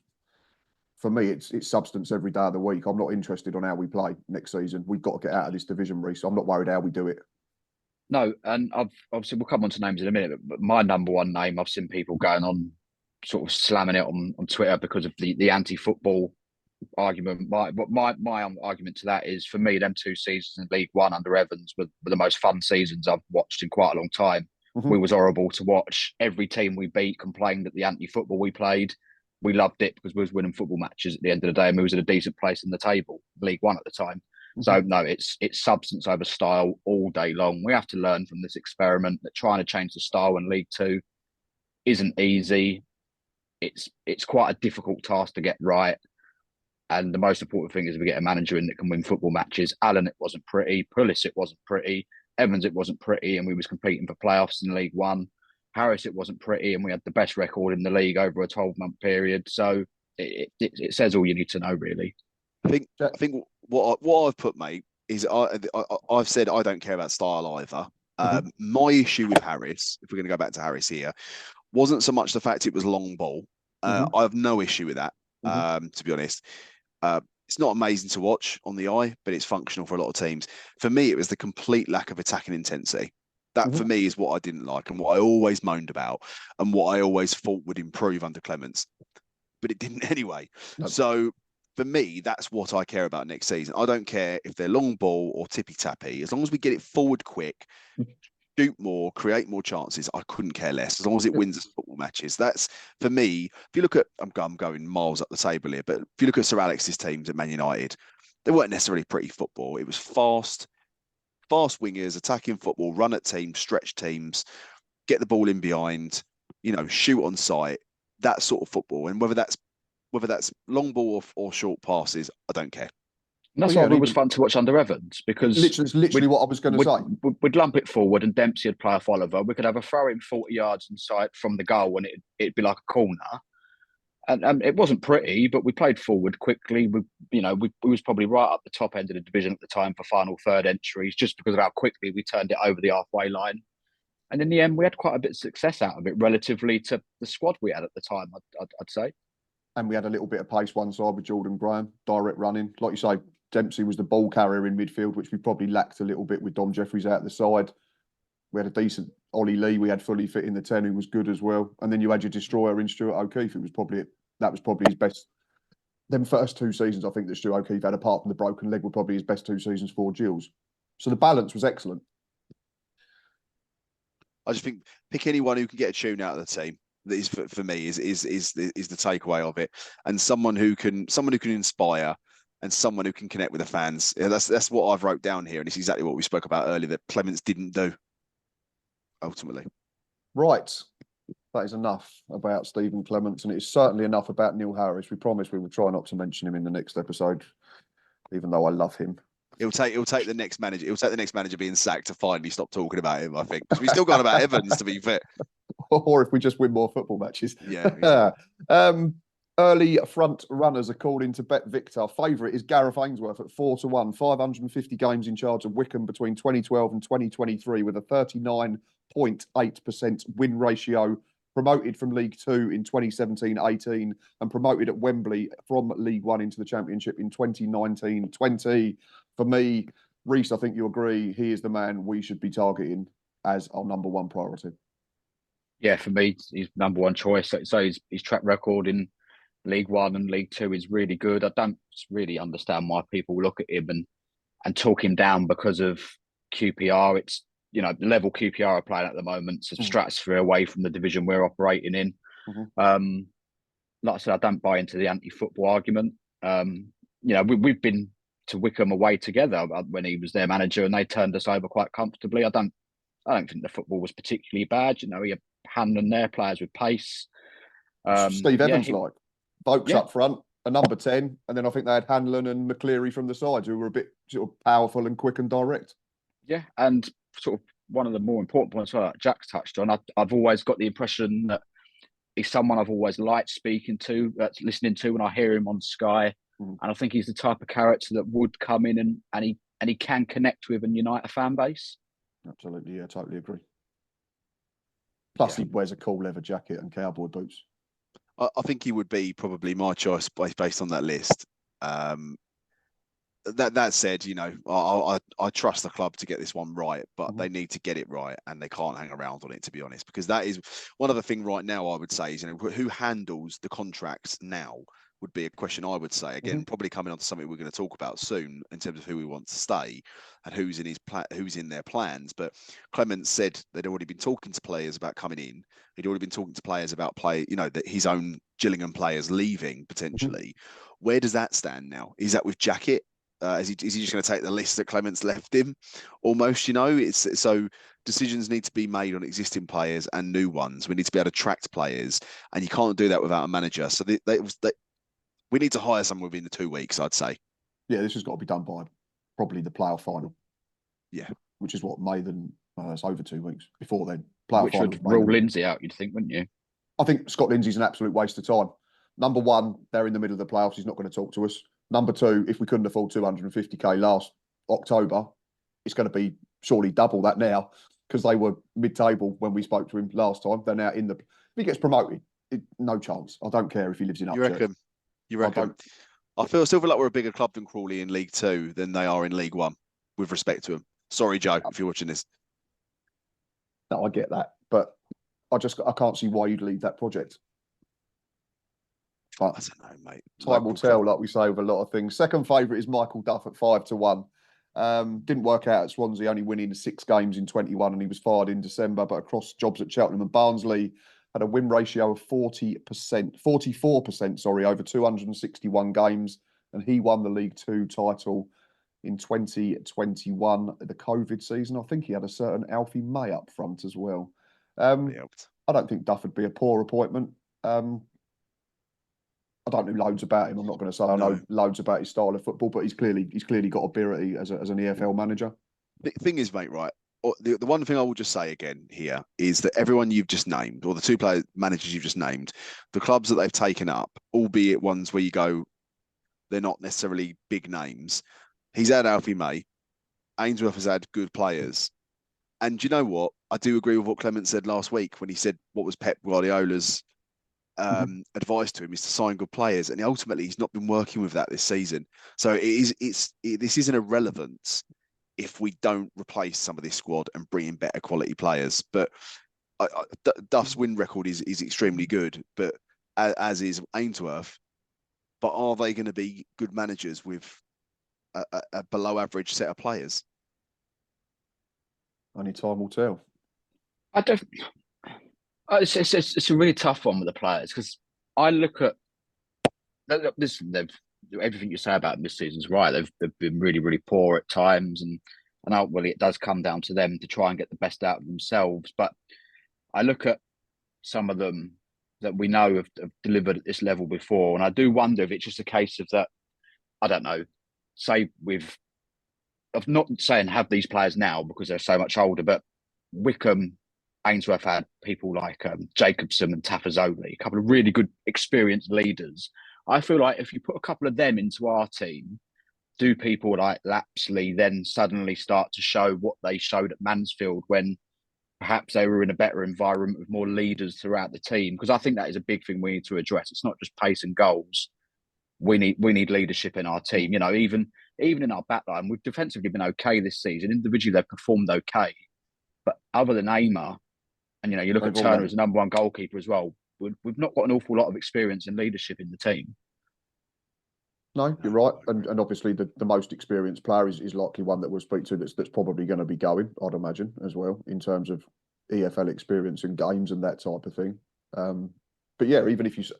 for me, it's substance every day of the week. I'm not interested on how we play next season. We've got to get out of this division, Reece. I'm not worried how we do it. No, and obviously we'll come on to names in a minute, but my number one name, I've seen people going on sort of slamming it on Twitter because of the anti-football argument. My argument to that is, for me, them 2 seasons in League One under Evans were the most fun seasons I've watched in quite a long time. We was horrible to watch. Every team we beat complained at the anti-football we played. We loved it because we was winning football matches at the end of the day, and we was in a decent place in the table, League One at the time. So no, it's substance over style all day long. We have to learn from this experiment that trying to change the style in League Two isn't easy. It's quite a difficult task to get right. And the most important thing is we get a manager in that can win football matches. Allen, it wasn't pretty. Pulis, it wasn't pretty. Evans, it wasn't pretty, and we was competing for playoffs in League One. Harris, it wasn't pretty, and we had the best record in the league over a 12-month period. So it says all you need to know, really. I think what I've put, mate, is I've said I don't care about style either. My issue with Harris, if we're going to go back to Harris here, wasn't so much the fact it was long ball. I have no issue with that, to be honest. It's not amazing to watch on the eye, but it's functional for a lot of teams. For me, it was the complete lack of attacking intensity. That, for me, is what I didn't like and what I always moaned about and what I always thought would improve under Clemens. But it didn't anyway. No. So, for me, that's what I care about next season. I don't care if they're long ball or tippy-tappy. As long as we get it forward quick, shoot more, create more chances, I couldn't care less. As long as it wins us football matches. That's, for me, if you look at, I'm going miles up the table here, but if you look at Sir Alex's teams at Man United, they weren't necessarily pretty football. It was fast wingers, attacking football, run at teams, stretch teams, get the ball in behind, shoot on sight, that sort of football. And whether that's long ball or short passes, I don't care. And that's why it was fun to watch under Evans, because it's literally what I was going to say. We'd lump it forward and Dempsey would play off Oliver. We could have a throw in 40 yards inside from the goal and it'd be like a corner. And it wasn't pretty, but we played forward quickly. We was probably right up the top end of the division at the time for final third entries, just because of how quickly we turned it over the halfway line. And in the end, we had quite a bit of success out of it relatively to the squad we had at the time, I'd say. And we had a little bit of pace one side with Jordan Graham, direct running. Like you say, Dempsey was the ball carrier in midfield, which we probably lacked a little bit with Dom Jeffries out the side. We had a decent Ollie Lee. We had fully fit in the 10, who was good as well. And then you had your destroyer in Stuart O'Keefe. That was probably his best. Them first 2 seasons, I think, that Stuart O'Keefe had, apart from the broken leg, were probably his best 2 seasons for Gills. So the balance was excellent. I just think pick anyone who can get a tune out of the team. That is for me is the takeaway of it, and someone who can inspire, and someone who can connect with the fans. Yeah, that's what I've wrote down here, and it's exactly what we spoke about earlier that Clemens didn't do. Ultimately, right. That is enough about Stephen Clemence, and it's certainly enough about Neil Harris. We promised we would try not to mention him in the next episode, even though I love him. It'll take the next manager. It'll take the next manager being sacked to finally stop talking about him. I think because we still got about Evans, to be fair. Or if we just win more football matches. Yeah. Early front runners according to Bet Victor. Favourite is Gareth Ainsworth at 4-1. 550 games in charge of Wycombe between 2012 and 2023 with a 39.8% win ratio. Promoted from League Two in 2017-18 and promoted at Wembley from League One into the Championship in 2019-20. For me, Reece, I think you agree, he is the man we should be targeting as our number one priority. Yeah, for me, he's number one choice. So his track record in League One and League Two is really good. I don't really understand why people look at him and talk him down because of QPR. It's, the level QPR are playing at the moment, so stratosphere away from the division we're operating in. Like I said, I don't buy into the anti-football argument. We've been to Wycombe away together when he was their manager, and they turned us over quite comfortably. I don't think the football was particularly bad. He had Hanlon there, players with pace. Steve Evans Vokes up front, a number 10, and then I think they had Hanlon and McCleary from the sides, who were a bit sort of powerful and quick and direct. Yeah, and sort of one of the more important points that Jack's touched on, I've always got the impression that he's someone I've always liked speaking to, listening to when I hear him on Sky. And I think he's the type of character that would come in and he can connect with and unite a fan base. Absolutely, yeah, totally agree. Plus, he wears a cool leather jacket and cowboy boots. I think he would be probably my choice based on that list. That said, I trust the club to get this one right, but they need to get it right, and they can't hang around on it, to be honest, because that is one other thing right now. I would say is who handles the contracts now would be a question. I would say again, probably coming on to something we're going to talk about soon in terms of who we want to stay and who's in their plans. But Clemens said they'd already been talking to players about coming in. He'd already been talking to players about that his own Gillingham players leaving potentially. Where does that stand now? Is that with Jacket? Is he just going to take the list that Clemens left him? Almost, it's so decisions need to be made on existing players and new ones. We need to be able to attract players, and you can't do that without a manager. So we need to hire someone within the 2 weeks, I'd say. Yeah, this has got to be done by probably the playoff final. Yeah, which is what, May? Then it's over 2 weeks before then. Which would rule Lindsay out, you'd think, wouldn't you? I think Scott Lindsay's an absolute waste of time. Number one, they're in the middle of the playoffs. He's not going to talk to us. Number two, if we couldn't afford 250k last October, it's going to be surely double that now, because they were mid-table when we spoke to him last time. They're now in the. If he gets promoted, no chance. I don't care if he lives in Upchurch. You reckon? I still feel like we're a bigger club than Crawley in League Two than they are in League One, with respect to them. Sorry, Joe, if you're watching this. No, I get that, but I can't see why you'd leave that project. But I don't know, mate. Time will tell, like we say with a lot of things. Second favourite is Michael Duff at 5-1. Didn't work out at Swansea, only winning 6 games in 21, and he was fired in December. But across jobs at Cheltenham and Barnsley, had a win ratio of 44%, over 261 games, and he won the League Two title in 2021, the COVID season. I think he had a certain Alfie May up front as well. I don't think Duff would be a poor appointment. I don't know loads about him. I'm not going to say I know loads about his style of football, but he's clearly got ability as an EFL manager. The thing is, mate, right? the one thing I will just say again here is that everyone you've just named, or the two managers you've just named, the clubs that they've taken up, albeit ones where you go, they're not necessarily big names. He's had Alfie May. Ainsworth has had good players. And you know what? I do agree with what Clemens said last week when he said what was Pep Guardiola's advice to him is to sign good players. And ultimately, he's not been working with that this season. So this isn't irrelevant if we don't replace some of this squad and bring in better quality players. But Duff's win record is extremely good, but as is Ainsworth. But are they going to be good managers with a below average set of players? Only time will tell. I don't. It's a really tough one with the players because I look at this. Everything you say about them this season's right. They've been really, really poor at times, and ultimately it does come down to them to try and get the best out of themselves. But I look at some of them that we know have delivered at this level before, and I do wonder if it's just a case of that. I don't know. Say of not saying have these players now because they're so much older, but Wickham, Ainsworth had people like Jacobson and Tafazoli, a couple of really good experienced leaders. I feel like if you put a couple of them into our team, do people like Lapsley then suddenly start to show what they showed at Mansfield when perhaps they were in a better environment with more leaders throughout the team? Because I think that is a big thing we need to address. It's not just pace and goals. We need leadership in our team. You know, even in our backline, we've defensively been okay this season. Individually, they've performed okay. But other than Aimer, and you look at Turner as the number one goalkeeper as well, we've not got an awful lot of experience in leadership in the team. No, you're right. And obviously the most experienced player is likely one that we'll speak to that's probably going to be going, I'd imagine, as well, in terms of EFL experience and games and that type of thing. But yeah, even if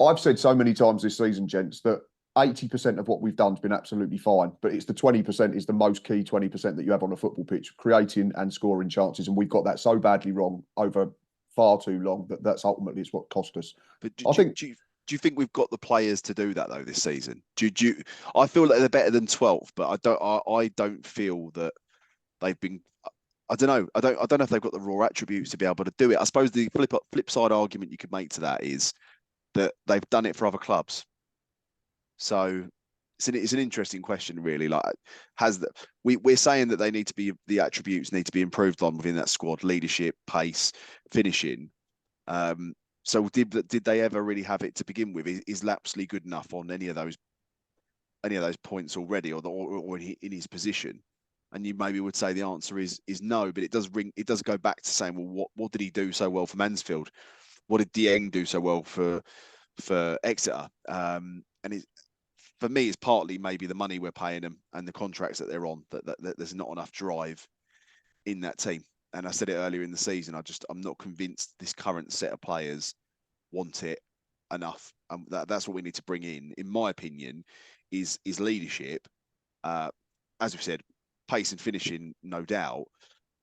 I've said so many times this season, gents, that 80% of what we've done has been absolutely fine, but it's the 20% is the most key 20% that you have on a football pitch, creating and scoring chances. And we've got that so badly wrong over far too long that's ultimately it's what cost us. But do you think we've got the players to do that though this season? I feel like they're better than 12th, but I don't feel that they've been. I don't know. I don't know if they've got the raw attributes to be able to do it. I suppose the flip side argument you could make to that is that they've done it for other clubs. So it's an interesting question, really. Like, we're saying that they need to be, the attributes need to be improved on within that squad: leadership, pace, finishing. So did they ever really have it to begin with? Is Lapsley good enough on any of those points already, or in his position? And you maybe would say the answer is no, but it does go back to saying, well, what did he do so well for Mansfield? What did Dieng do so well for Exeter? And for me, it's partly maybe the money we're paying them and the contracts that they're on, that there's not enough drive in that team. And I said it earlier in the season, I'm not convinced this current set of players want it enough. That's what we need to bring in my opinion, is leadership. As we said, pace and finishing, no doubt.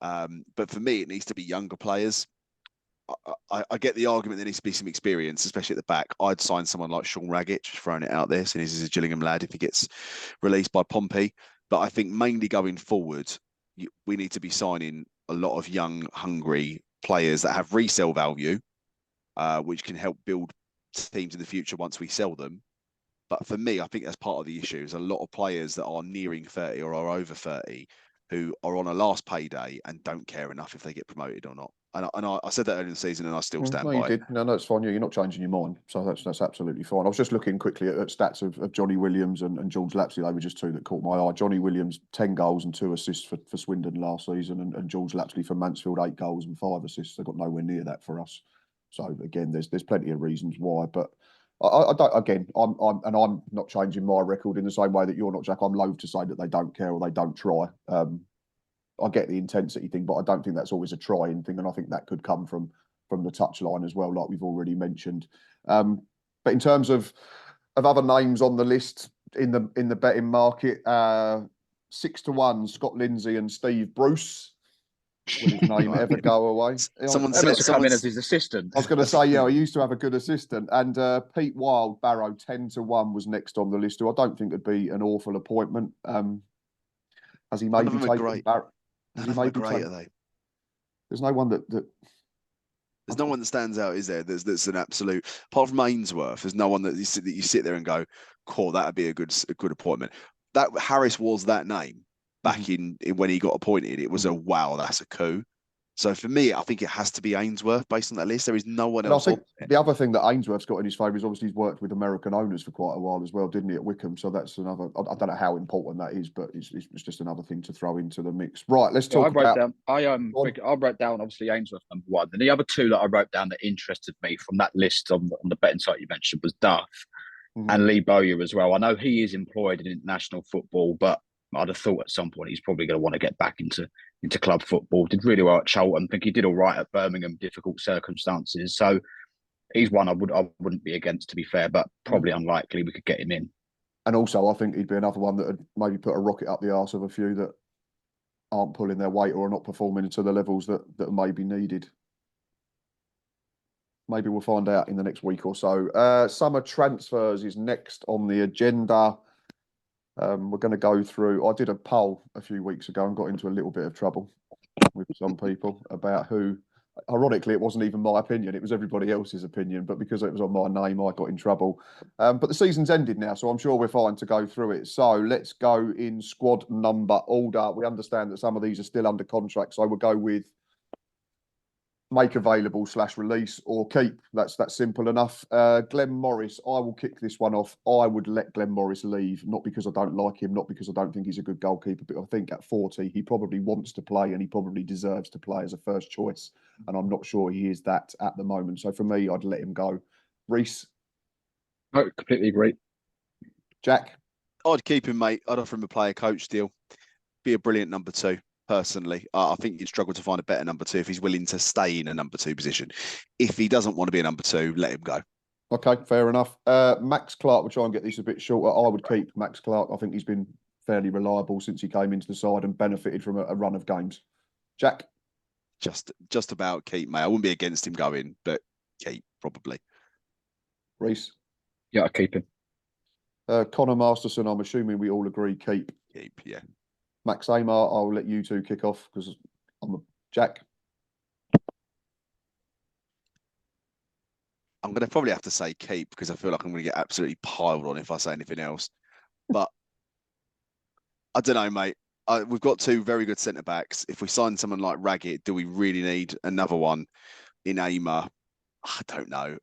But for me, it needs to be younger players. I get the argument there needs to be some experience, especially at the back. I'd sign someone like Sean Raggett, just throwing it out there, since he's a Gillingham lad if he gets released by Pompey. But I think mainly going forward, we need to be signing a lot of young, hungry players that have resale value, which can help build teams in the future once we sell them. But for me, I think that's part of the issue. Is a lot of players that are nearing 30 or are over 30 who are on a last payday and don't care enough if they get promoted or not. And I said that earlier in the season, and I still stand by it. You did. No, it's fine. You're not changing your mind, so that's absolutely fine. I was just looking quickly at stats of Johnny Williams and George Lapsley. They were just two that caught my eye. Johnny Williams, 10 goals and 2 assists for Swindon last season, and George Lapsley for Mansfield, 8 goals and 5 assists. They got nowhere near that for us. So again, there's plenty of reasons why, but I don't. Again, I'm not changing my record in the same way that you're not, Jack. I'm loath to say that they don't care or they don't try. I get the intensity thing, but I don't think that's always a trying thing, and I think that could come from the touchline as well, like we've already mentioned. But in terms of other names on the list in the betting market, 6-1, Scott Lindsay and Steve Bruce. Will his name ever go away? Someone's come in as his assistant. I was going to say, yeah, I used to have a good assistant. And Pete Wild, Barrow, 10-1 was next on the list, who I don't think would be an awful appointment. Has he maybe taken Barrow? None of them are great, are they? There's no one that There's no one that stands out, is there? That's an absolute. Apart from Ainsworth, there's no one that you sit there and go, "Cool, that'd be a good appointment." That Harris was that name back in when he got appointed. It was a wow, that's a coup. So for me, I think it has to be Ainsworth based on that list. There is no one else. I think the other thing that Ainsworth's got in his favour is obviously he's worked with American owners for quite a while as well, didn't he, at Wickham? So that's another. I don't know how important that is, but it's just another thing to throw into the mix. Right, let's talk about. I wrote down obviously Ainsworth number one, and the other two that I wrote down that interested me from that list on the betting site you mentioned was Duff and Lee Bowyer as well. I know he is employed in international football, but I'd have thought at some point he's probably going to want to get back into club football. Did really well at Charlton. I think he did all right at Birmingham, difficult circumstances. So he's one I wouldn't be against, to be fair, but probably unlikely we could get him in. And also, I think he'd be another one that would maybe put a rocket up the arse of a few that aren't pulling their weight or are not performing to the levels that may be needed. Maybe we'll find out in the next week or so. Summer transfers is next on the agenda. We're going to go through. I did a poll a few weeks ago and got into a little bit of trouble with some people about who. Ironically, it wasn't even my opinion; it was everybody else's opinion. But because it was on my name, I got in trouble. But the season's ended now, so I'm sure we're fine to go through it. So let's go in squad number order. We understand that some of these are still under contract, so we'll go with make available / release or keep. That's simple enough. Glenn Morris, I will kick this one off. I would let Glenn Morris leave, not because I don't like him, not because I don't think he's a good goalkeeper, but I think at 40, he probably wants to play and he probably deserves to play as a first choice. And I'm not sure he is that at the moment. So for me, I'd let him go. Reece? I completely agree. Jack? I'd keep him, mate. I'd offer him a player coach deal. Be a brilliant number two. Personally, I think you'd struggle to find a better number two if he's willing to stay in a number two position. If he doesn't want to be a number two, let him go. Okay, fair enough. Max Clark, we'll try and get this a bit shorter. I would keep Max Clark. I think he's been fairly reliable since he came into the side and benefited from a run of games. Jack? Just about keep, mate. I wouldn't be against him going, but keep, probably. Reece? Yeah, I'd keep him. Connor Masterson, I'm assuming we all agree keep. Keep, yeah. Max Amar, I'll let you two kick off because I'm a Jack. I'm going to probably have to say keep because I feel like I'm going to get absolutely piled on if I say anything else. But I don't know, mate. We've got two very good centre backs. If we sign someone like Raggett, do we really need another one in Amar? I don't know.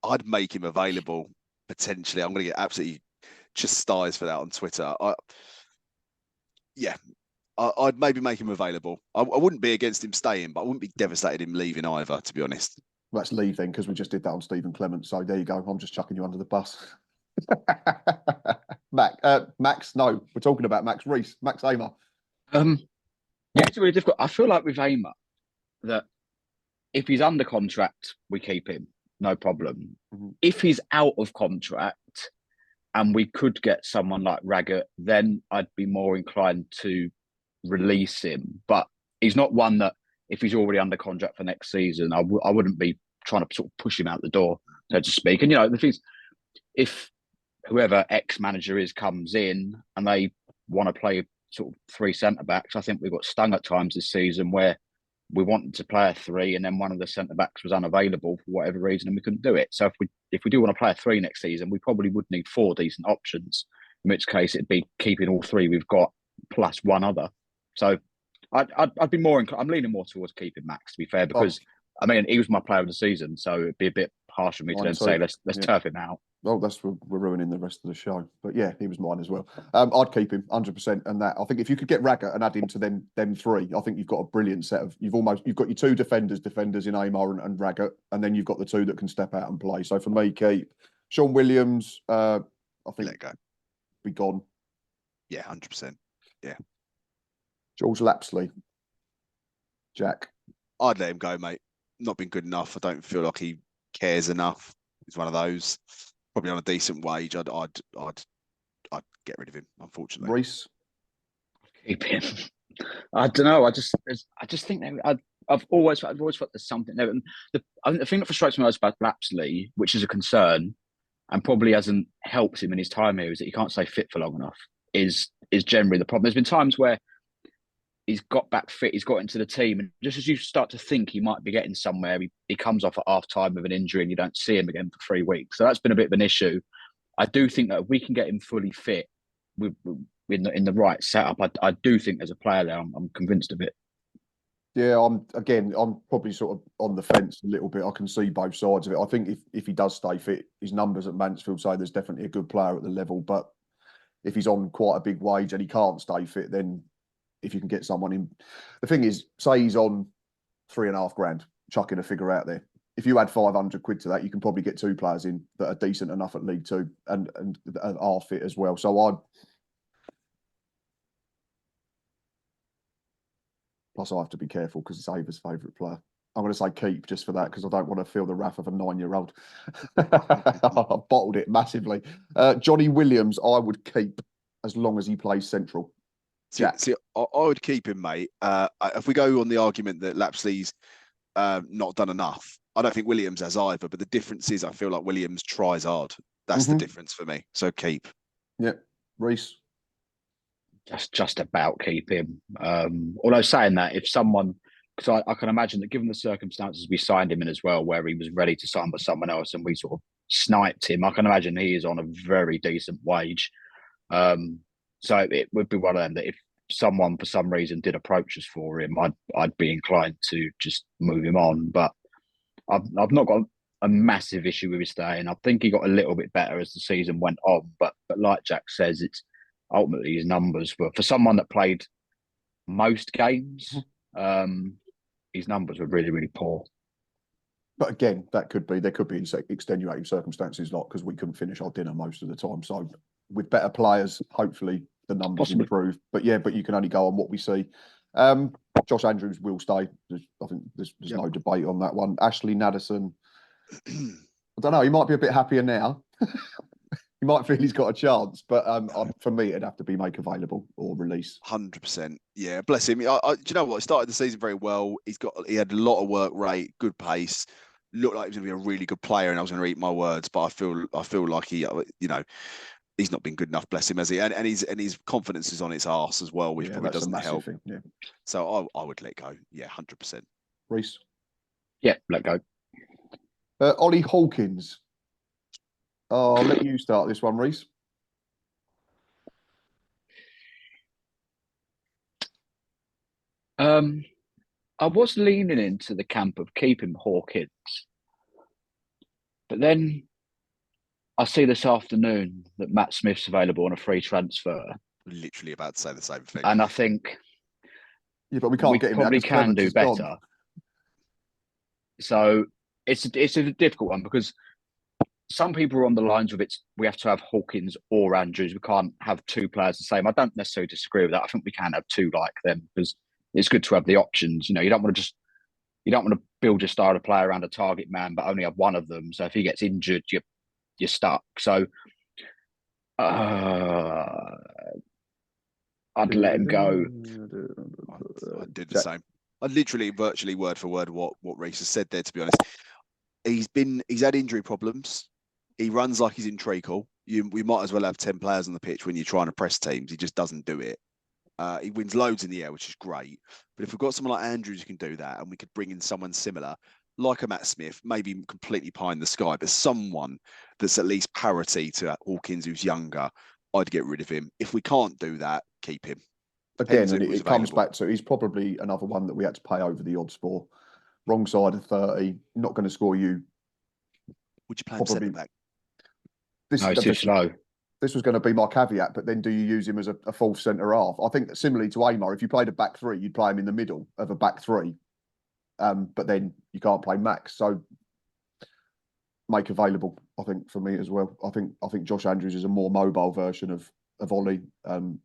I'd make him available potentially. I'm going to get absolutely chastised for that on Twitter. I'd maybe make him available. I wouldn't be against him staying, but I wouldn't be devastated him leaving either, to be honest. Let's leave then, because we just did that on Stephen Clemence. So there you go. I'm just chucking you under the bus. Max, no, we're talking about Max Reece, Max Amar. Yeah, it's really difficult. I feel like with Amar that if he's under contract, we keep him, no problem. If he's out of contract and we could get someone like Raggett, then I'd be more inclined to release him. But he's not one that, if he's already under contract for next season, I wouldn't be trying to sort of push him out the door, so to speak. And, the thing is, if whoever ex-manager is comes in and they want to play sort of three centre-backs, I think we got stung at times this season where we wanted to play a three and then one of the centre-backs was unavailable for whatever reason and we couldn't do it. So if we do want to play a three next season, we probably would need four decent options, in which case it'd be keeping all three we've got plus one other. So I'd be more I'm leaning more towards keeping Max, to be fair, because I mean he was my player of the season, so it'd be a bit harsh of me to then say let's turf him out. Well, we're ruining the rest of the show. But yeah, he was mine as well. I'd keep him 100%. And that I think if you could get Raggett and add him to them three, I think you've got a brilliant set of. You've got your two defenders in Amar and Raggett, and then you've got the two that can step out and play. So for me, keep Sean Williams. I think let go. Be gone. Yeah, 100%. Yeah. George Lapsley. Jack. I'd let him go, mate. Not been good enough. I don't feel like he cares enough. He's one of those. Probably on a decent wage. I'd get rid of him, unfortunately. Reece. Keep him. I don't know. I just think that I've always felt there's something there. And the thing that frustrates me most about Lapsley, which is a concern, and probably hasn't helped him in his time here, is that he can't stay fit for long enough. Is generally the problem. There's been times where he's got back fit, he's got into the team, and just as you start to think he might be getting somewhere, he comes off at half time with an injury, and you don't see him again for 3 weeks. So that's been a bit of an issue. I do think that if we can get him fully fit in the right setup, I do think there's a player there. I'm convinced of it. Yeah, I'm probably sort of on the fence a little bit. I can see both sides of it. I think if he does stay fit, his numbers at Mansfield say there's definitely a good player at the level. But if he's on quite a big wage and he can't stay fit, then if you can get someone in, the thing is, say he's on £3,500, chucking a figure out there. If you add 500 quid to that, you can probably get 2 players in that are decent enough at League Two and are fit as well. So plus, I have to be careful because it's Ava's favourite player. I'm going to say keep just for that because I don't want to feel the wrath of a 9-year-old. I've bottled it massively. Johnny Williams, I would keep as long as he plays central. Jack. See, I would keep him, mate. If we go on the argument that Lapsley's not done enough, I don't think Williams has either. But the difference is I feel like Williams tries hard. That's the difference for me. So keep. Yeah. Reece? Just about keep him. Although saying that, if someone, because I can imagine that given the circumstances we signed him in as well, where he was ready to sign with someone else and we sort of sniped him, I can imagine he is on a very decent wage. So it would be one of them that if someone for some reason did approach us for him, I'd be inclined to just move him on. But I've not got a massive issue with his staying. I think he got a little bit better as the season went on. But like Jack says, it's ultimately his numbers were, for someone that played most games, his numbers were really, really poor. But again, there could be extenuating circumstances, like because we couldn't finish our dinner most of the time. So with better players, hopefully the numbers improve. But yeah, but you can only go on what we see. Josh Andrews will stay. I think there's no debate on that one. Ashley Nadesan, I don't know. He might be a bit happier now. He might feel he's got a chance, but for me, it'd have to be make available or release. 100%. Yeah, bless him. Do you know what? He started the season very well. He had a lot of work rate, good pace. Looked like he was going to be a really good player, and I was going to eat my words. But I feel like he, he's not been good enough. Bless him, has he? And his confidence is on its arse as well, which probably doesn't help. Thing, yeah. So I would let go. Yeah, 100%. Reece? Yeah, let go. Ollie Hawkins. I'll let you start this one, Reece. I was leaning into the camp of keeping Hawkins, but then I see this afternoon that Matt Smith's available on a free transfer. Literally about to say the same thing. And I think but we can't get him. Probably can do better. So it's a difficult one because some people are on the lines with it. We have to have Hawkins or Andrews. We can't have 2 players the same. I don't necessarily disagree with that. I think we can have 2 like them because it's good to have the options. You don't want to build your style of play around a target man, but only have one of them. So if he gets injured, you're stuck. So I'd let him go. I did the same. I literally, virtually word for word what Reece has said there. To be honest, he's had injury problems. He runs like he's in treacle. We might as well have 10 players on the pitch when you're trying to press teams. He just doesn't do it. He wins loads in the air, which is great. But if we've got someone like Andrews who can do that, and we could bring in someone similar, like a Matt Smith, maybe completely pie in the sky, but someone that's at least parity to Hawkins, who's younger, I'd get rid of him. If we can't do that, keep him. Again, and it comes back to he's probably another one that we had to pay over the odds for. Wrong side of 30, not going to score you. Would you play him centre back? No, it's too slow. This was going to be my caveat, but then do you use him as a false centre half? I think similarly to Amar, if you played a back 3, you'd play him in the middle of a back 3, but then you can't play Max. So make available, I think, for me as well. I think Josh Andrews is a more mobile version of Ollie.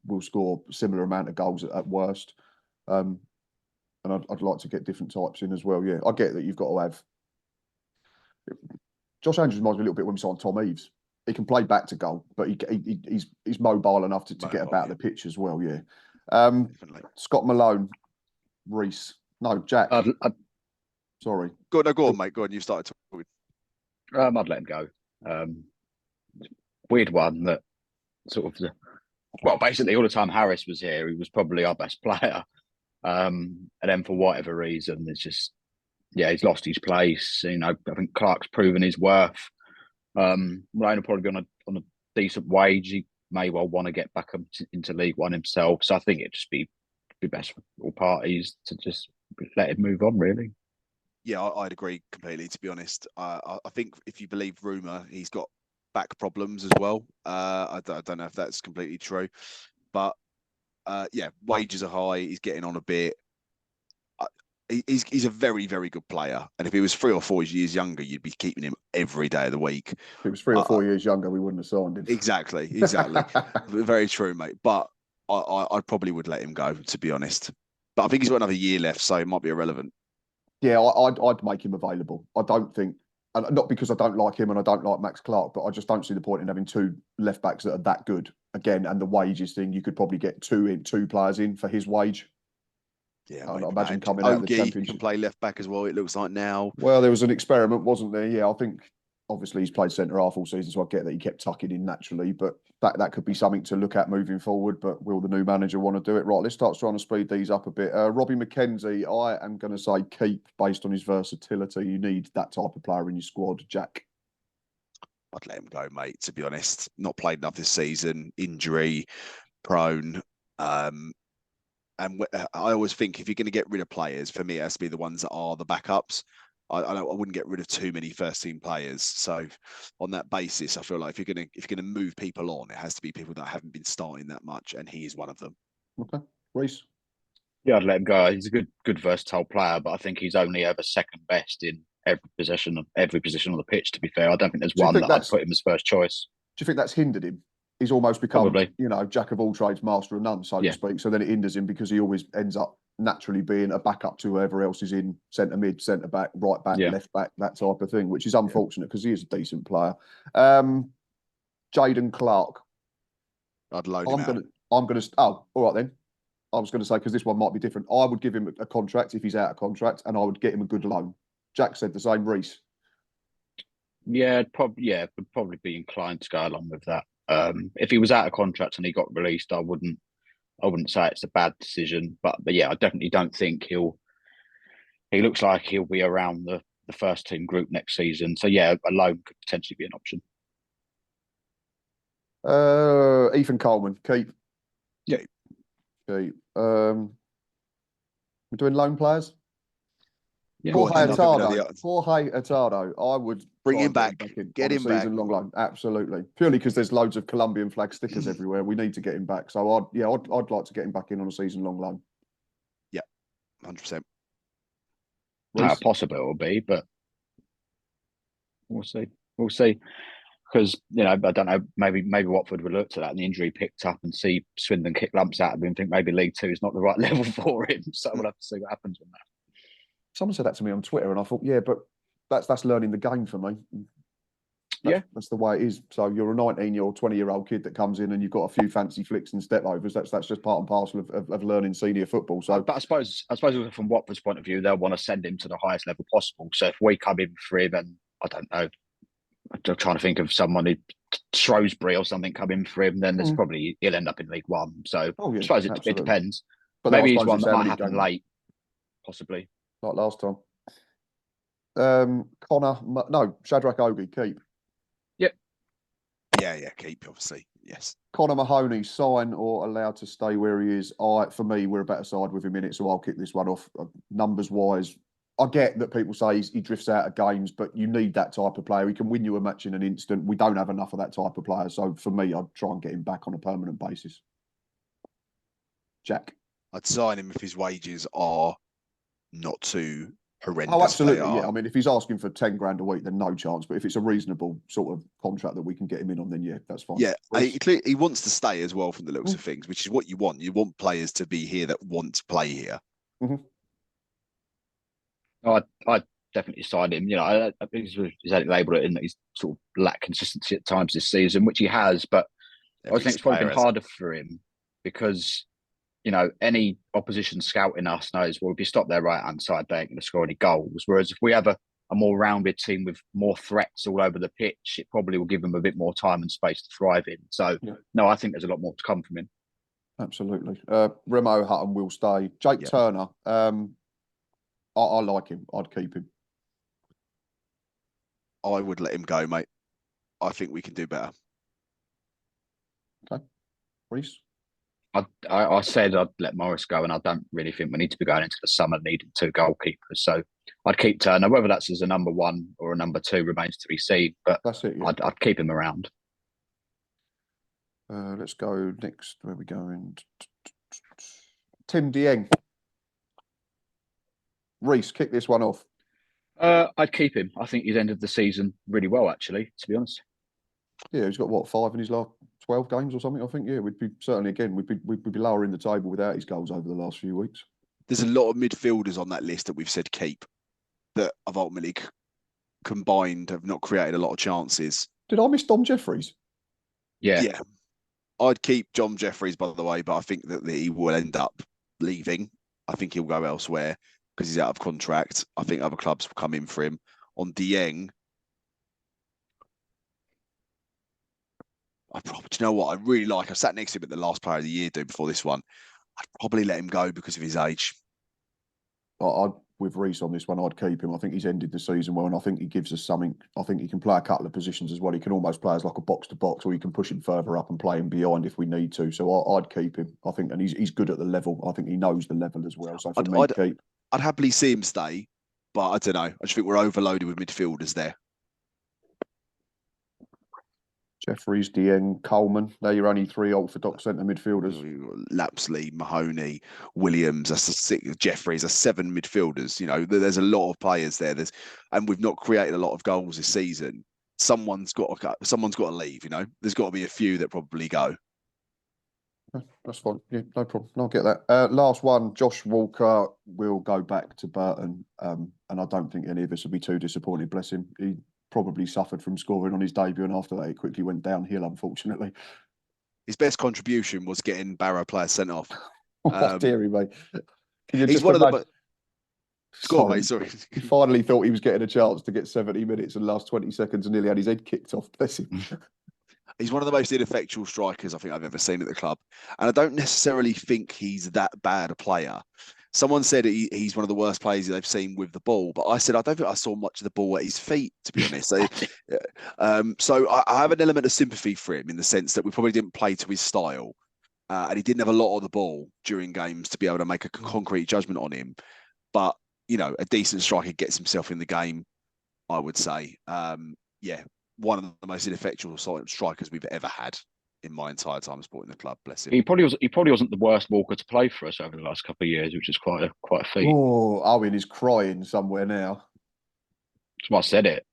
Will score similar amount of goals at worst. And I'd like to get different types in as well. Yeah, I get that you've got to have. Josh Andrews reminds me a little bit when we saw Tom Eaves. He can play back to goal, but he's mobile enough to get about the pitch as well. Yeah. Scott Malone, Reece. No, Jack. Sorry. Go on, mate. Go on. You started talking. I'd let him go. Weird one that sort of basically all the time Harris was here, he was probably our best player. And then for whatever reason, it's just, yeah, he's lost his place. You know, I think Clark's proven his worth. Malone will probably be on a decent wage. He may well want to get back into League One himself. So I think it'd just be best for all parties to just let him move on, really. Yeah, I'd agree completely, to be honest. I think if you believe rumour, he's got back problems as well. I don't know if that's completely true. But yeah, wages are high. He's getting on a bit. He's a very, very good player. And if he was 3 or 4 years younger, you'd be keeping him every day of the week. If he was 3 or 4 years younger, we wouldn't have signed him. Exactly. Very true, mate. But I probably would let him go, to be honest. But I think he's got another year left, so it might be irrelevant. Yeah, I'd make him available. I don't think, and not because I don't like him and I don't like Max Clark, but I just don't see the point in having 2 left backs that are that good. Again, and the wages thing, you could probably get two players in for his wage. Yeah, I imagine coming out of the Championship. Can play left back as well. It looks like now. Well, there was an experiment, wasn't there? Yeah, I think obviously he's played centre half all season, so I get that he kept tucking in naturally, but that could be something to look at moving forward. But will the new manager want to do it? Right, let's start trying to speed these up a bit. Robbie McKenzie, I am going to say keep based on his versatility. You need that type of player in your squad, Jack. I'd let him go, mate, to be honest. Not played enough this season, injury prone. And I always think if you're going to get rid of players, for me, it has to be the ones that are the backups. I wouldn't get rid of too many first team players. So on that basis, I feel like if you're going to move people on, it has to be people that haven't been starting that much, and he is one of them. Okay, Reece. Yeah, I'd let him go. He's a good versatile player, but I think he's only ever second best in every position on the pitch. To be fair, I don't think there's one that I'd put him as first choice. Do you think that's hindered him? He's almost become, Probably. Jack of all trades, master of none, so to speak. So then it hinders him because he always ends up naturally being a backup to whoever else is in centre mid, centre back, right back, left back, that type of thing, which is unfortunate because he is a decent player. Jaden Clark. I'd load him out. Oh, all right then. I was going to say, because this one might be different. I would give him a contract if he's out of contract, and I would get him a good loan. Jack said the same. Reece. Yeah, would probably be inclined to go along with that. If he was out of contract and he got released, I wouldn't say it's a bad decision. But yeah, I definitely don't think he looks like he'll be around the first team group next season. So yeah, a loan could potentially be an option. Ethan Coleman, keep. Yeah. Keep. We're doing loan players. Yeah. Jorge Hurtado. I would bring him back. Get him back. Long loan. Absolutely. Purely because there's loads of Colombian flag stickers everywhere. We need to get him back. So I'd like to get him back in on a season long loan. Yeah, 100%. Possible it will be, but we'll see. We'll see. Because, I don't know, maybe Watford would look to that and the injury picked up and see Swindon kick lumps out of him and think maybe League Two is not the right level for him. So we'll have to see what happens with that. Someone said that to me on Twitter and I thought, yeah, but that's learning the game for me. That's the way it is. So you're a 19-year-old, 20-year-old kid that comes in and you've got a few fancy flicks and step overs. That's just part and parcel of learning senior football. So, but I suppose from Watford's point of view, they'll want to send him to the highest level possible. So if we come in for him, and I don't know, I'm trying to think of someone who Shrewsbury or something come in for him, then there's probably he'll end up in League One. So I suppose it depends. But maybe he's one that might happen late, possibly. Like last time. Shadrach Ogie, keep. Yep. Yeah, keep, obviously. Yes. Connor Mahoney, sign or allowed to stay where he is. For me, we're a better side with him in it, so I'll kick this one off. Numbers wise, I get that people say he drifts out of games, but you need that type of player. He can win you a match in an instant. We don't have enough of that type of player. So for me, I'd try and get him back on a permanent basis. Jack? I'd sign him if his wages are not too horrendous. Oh, absolutely. Yeah. I mean, if he's asking for 10 grand a week, then no chance. But if it's a reasonable sort of contract that we can get him in on, then yeah, that's fine. Yeah, he wants to stay as well from the looks of things, which is what you want. You want players to be here that want to play here. Mm-hmm. I'd definitely sign him. I think he's had it labelled it in that he's sort of lacked consistency at times this season, which he has. But I think it's probably been harder for him because, any opposition scouting us knows, well, if you stop their right-hand side, they ain't going to score any goals. Whereas if we have a more rounded team with more threats all over the pitch, it probably will give them a bit more time and space to thrive in. So, no, I think there's a lot more to come from him. Absolutely. Remo Hutton will stay. Jake Yeah. Turner, I like him. I'd keep him. I would let him go, mate. I think we can do better. Okay. Reece? I said I'd let Morris go, and I don't really think we need to be going into the summer needing 2 goalkeepers. So I'd keep Turner. Whether that's as a number 1 or a number 2 remains to be seen, but That's it, yeah. I'd keep him around. Let's go next. Where are we going? Tim Dieng. Reece, kick this one off. I'd keep him. I think he's ended the season really well, actually, to be honest. Yeah, he's got what, 5 in his last 12 games or something. I think. Yeah, we'd be certainly again. We'd be lower in the table without his goals over the last few weeks. There's a lot of midfielders on that list that we've said keep that have ultimately combined have not created a lot of chances. Did I miss Dom Jeffries? Yeah. I'd keep John Jeffries, by the way, but I think that he will end up leaving. I think he'll go elsewhere because he's out of contract. I think other clubs will come in for him. On Dieng, do you know what? I really like. I sat next to him at the last Player of the Year before this one. I'd probably let him go because of his age. With Reece on this one, I'd keep him. I think he's ended the season well, and I think he gives us something. I think he can play a couple of positions as well. He can almost play as like a box-to-box, or you can push him further up and play him behind if we need to. So I'd keep him. I think, and he's good at the level. I think he knows the level as well. So for me, keep. I'd happily see him stay, but I don't know. I just think we're overloaded with midfielders there. Jeffries, Dieng, Coleman. They're your only 3 orthodox centre midfielders. Lapsley, Mahoney, Williams, that's 6, Jeffries, that's 7 midfielders. You know, there's a lot of players there. And we've not created a lot of goals this season. Someone's got to leave. You know, there's got to be a few that probably go. That's fine. Yeah, no problem. I'll get that. Last one, Josh Walker will go back to Burton, and I don't think any of us will be too disappointed. Bless him. He probably suffered from scoring on his debut, and after that, it quickly went downhill, unfortunately. His best contribution was getting Barrow players sent off. Deary, mate. He's one of the... Go on, mate, sorry. He finally thought he was getting a chance to get 70 minutes and last 20 seconds and nearly had his head kicked off. Bless him. He's one of the most ineffectual strikers I think I've ever seen at the club. And I don't necessarily think he's that bad a player. Someone said he's one of the worst players they've seen with the ball, but I said I don't think I saw much of the ball at his feet, to be honest. So I have an element of sympathy for him in the sense that we probably didn't play to his style, and he didn't have a lot of the ball during games to be able to make a concrete judgment on him. But you know, a decent striker gets himself in the game, I would say. One of the most ineffectual strikers we've ever had in my entire time supporting the club. Bless him. He probably wasn't the worst Walker to play for us over the last couple of years, which is quite a feat. Oh, Owen is crying somewhere now. That's why I said it.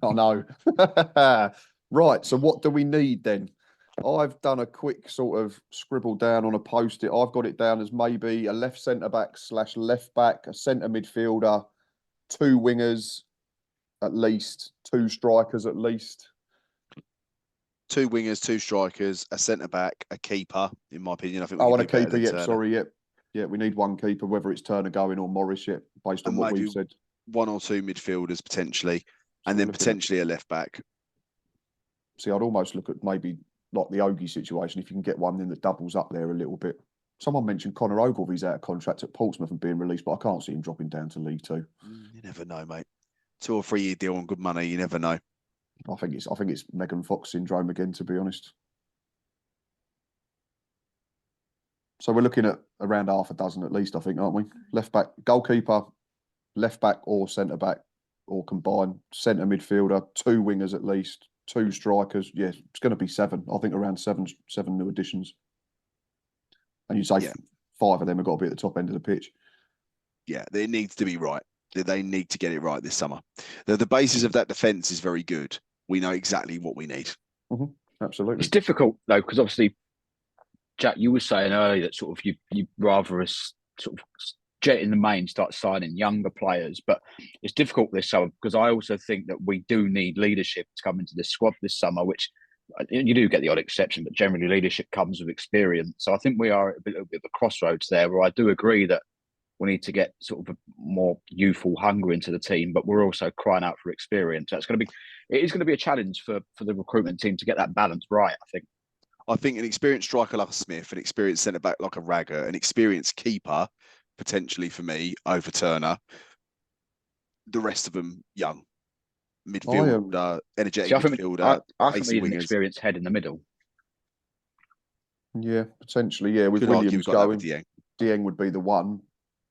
I know. Right. So what do we need then? I've done a quick sort of scribble down on a post-it. I've got it down as maybe a left centre-back / left back, a centre midfielder, 2 wingers at least, 2 strikers at least. 2 wingers, 2 strikers, a centre-back, a keeper, in my opinion. I think a keeper, yep, sorry, yep. Yeah, we need 1 keeper, whether it's Turner going or Morris, yep, based on what we've said. 1 or 2 midfielders, potentially, and then potentially a left-back. See, I'd almost look at maybe like the Ogie situation, if you can get one in that doubles up there a little bit. Someone mentioned Connor Ogilvy's out of contract at Portsmouth and being released, but I can't see him dropping down to League 2. You never know, mate. 2 or 3 year deal on good money, you never know. I think it's Megan Fox syndrome again, to be honest. So we're looking at around half a dozen at least, I think, aren't we? Left back, goalkeeper, left back or centre back, or combined. Centre midfielder, 2 wingers at least, 2 strikers. Yeah, it's going to be 7. I think around seven new additions. And you'd say 5 of them have got to be at the top end of the pitch. Yeah, it needs to be right. They need to get it right this summer. The basis of that defence is very good. We know exactly what we need. Absolutely. It's difficult though, because obviously, Jack, you were saying earlier that sort of you rather us sort of jet in the main start signing younger players, but it's difficult this summer because I also think that we do need leadership to come into this squad this summer, which you do get the odd exception, but generally leadership comes with experience. So I think we are at a bit of a crossroads there, where I do agree that we need to get sort of a more youthful hunger into the team, but we're also crying out for experience. It is going to be a challenge for the recruitment team to get that balance right, I think. I think an experienced striker like a Smith, an experienced centre back like a Ragger, an experienced keeper potentially for me over Turner. The rest of them young midfield, See, energetic I think midfielder, I think we pacey need an wingers. experienced head in the middle. Yeah, potentially. Yeah, with Could argue Williams we've got that with going, Dieng. Dieng would be the one.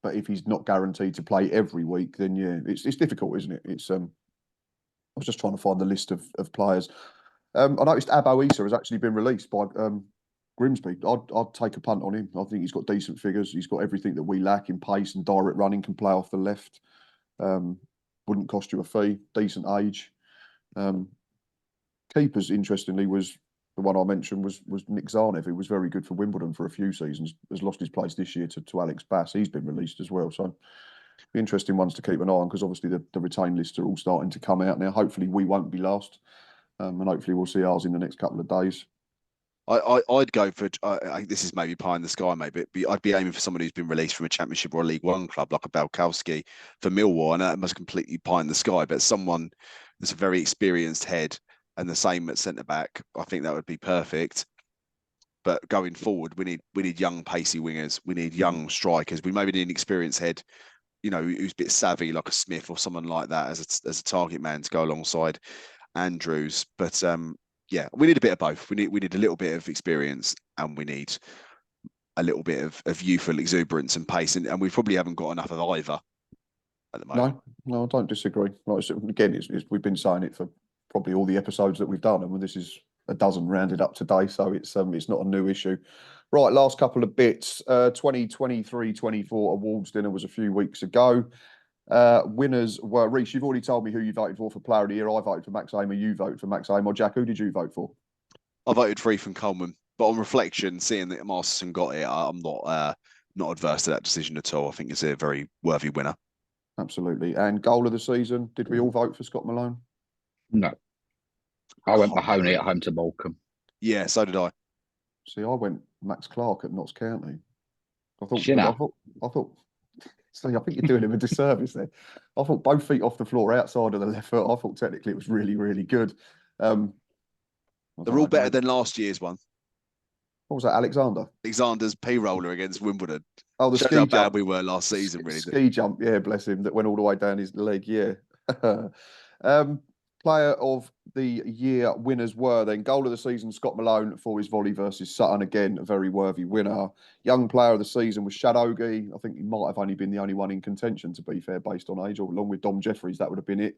But if he's not guaranteed to play every week, then yeah, it's difficult, isn't it? It's I was just trying to find the list of players. I noticed Abo Issa has actually been released by Grimsby. I'd take a punt on him. I think he's got decent figures. He's got everything that we lack in pace and direct running. Can play off the left. Wouldn't cost you a fee. Decent age. Keepers, interestingly, was the one I mentioned was Nick Zarnev, who was very good for Wimbledon for a few seasons. Has lost his place this year to Alex Bass. He's been released as well. So interesting ones to keep an eye on because obviously the retained lists are all starting to come out now. Hopefully we won't be last. And hopefully we'll see ours in the next couple of days. I'd go for. This is maybe pie in the sky, maybe. I'd be aiming for someone who's been released from a Championship or a League One club, like a Balkowski for Millwall. I know that must completely pie in the sky, but someone that's a very experienced head and the same at centre back, I think that would be perfect. But going forward, we need young pacey wingers. We need young strikers. We maybe need an experienced head, who's a bit savvy, like a Smith or someone like that, as a target man to go alongside Andrews. But yeah, we need a bit of both. We need a little bit of experience and we need a little bit of youthful exuberance and pace. And we probably haven't got enough of either at the moment. No, I don't disagree. Again, we've been saying it for probably all the episodes that we've done, and this is a dozen rounded up today, so it's not a new issue. Right, last couple of bits. 2023-24 awards dinner was a few weeks ago. Winners were Reece. You've already told me who you voted for Player of the Year. I voted for Max Amer. You voted for Max Amer. Jack, who did you vote for? I voted for Ethan Coleman, but on reflection, seeing that Masterson got it, I'm not adverse to that decision at all. I think it's a very worthy winner. Absolutely. And goal of the season, did we all vote for Scott Malone? No. I went Mahoney at home to Morecambe. Yeah, so did I. See, I went Max Clark at Notts County. I thought. So I think you're doing him a disservice there. I thought both feet off the floor, outside of the left foot. I thought technically it was really, really good. They're all better than last year's one. What was that, Alexander? Alexander's P-roller against Wimbledon. Oh, the Shows ski how jump. bad we were last season, really. Ski jump, yeah, bless him, that went all the way down his leg, yeah. Player of the year winners were then goal of the season, Scott Malone for his volley versus Sutton. Again, a very worthy winner. Young player of the season was Shadogi. I think he might have only been the only one in contention, to be fair, based on age, or along with Dom Jeffries, that would have been it.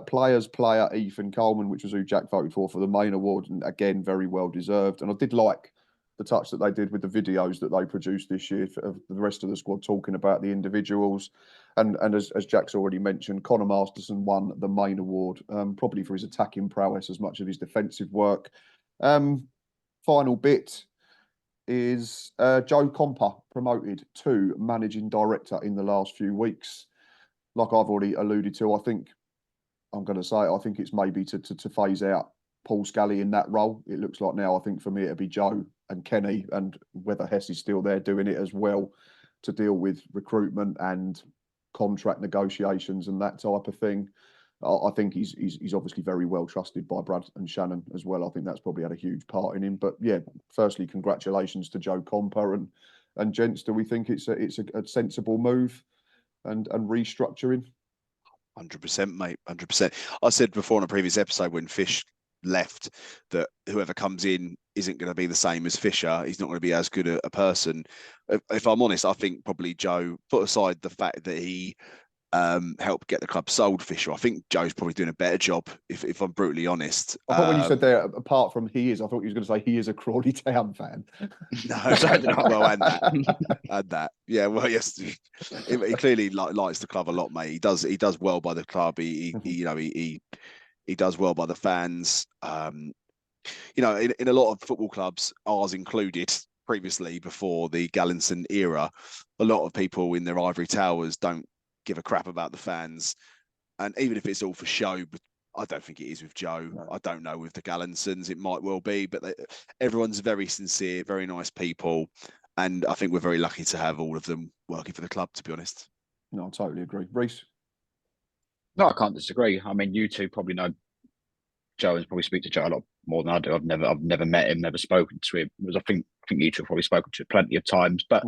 Players player Ethan Coleman, which was who Jack voted for the main award, and again, very well deserved. And I did like the touch that they did with the videos that they produced this year for the rest of the squad talking about the individuals. And as Jack's already mentioned, Connor Masterson won the main award, probably for his attacking prowess as much as his defensive work. Final bit is Joe Comper promoted to managing director in the last few weeks. Like I've already alluded to, I think it's maybe to phase out Paul Scally in that role. It looks like now, I think for me, it'd be Joe and Kenny, and whether Hess is still there doing it as well to deal with recruitment and contract negotiations and that type of thing. I think he's obviously very well trusted by Brad and Shannon as well. I think that's probably had a huge part in him. But yeah, firstly, congratulations to Joe Comper and gents. Do we think it's a sensible move and restructuring? 100%, mate. 100%. I said before on a previous episode when Fish left that whoever comes in isn't going to be the same as Fisher. He's not going to be as good a person. If I'm honest, I think probably Joe, put aside the fact that he helped get the club sold Fisher, I think Joe's probably doing a better job, if I'm brutally honest. I thought when you said there, apart from I thought you was going to say he is a Crawley Town fan. No, well, and that. Yeah, well, yes, he clearly likes the club a lot, mate. He does well by the club. He does well by the fans. In a lot of football clubs, ours included, previously before the Gallinson era, a lot of people in their ivory towers don't give a crap about the fans. And even if it's all for show, but I don't think it is with Joe. No. I don't know with the Gallinsons. It might well be, but everyone's very sincere, very nice people. And I think we're very lucky to have all of them working for the club, to be honest. No, I totally agree. Reece? No, I can't disagree. I mean, you two probably know Joe and probably speak to Joe a lot more than I do. I've never met him, never spoken to him. Because I think you two have probably spoken to him plenty of times. But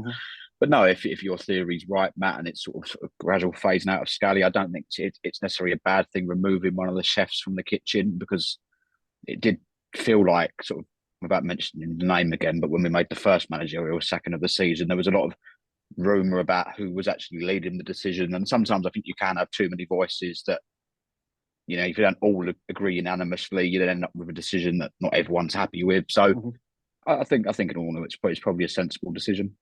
no, if your theory's right, Matt, and it's sort of gradual phasing out of Scally, I don't think it's necessarily a bad thing removing one of the chefs from the kitchen, because it did feel like, sort of, without mentioning the name again, but when we made the first managerial sacking of the season, there was a lot of rumour about who was actually leading the decision. And sometimes I think you can have too many voices that, you know, if you don't all agree unanimously, you then end up with a decision that not everyone's happy with. So I think in all, it's probably a sensible decision.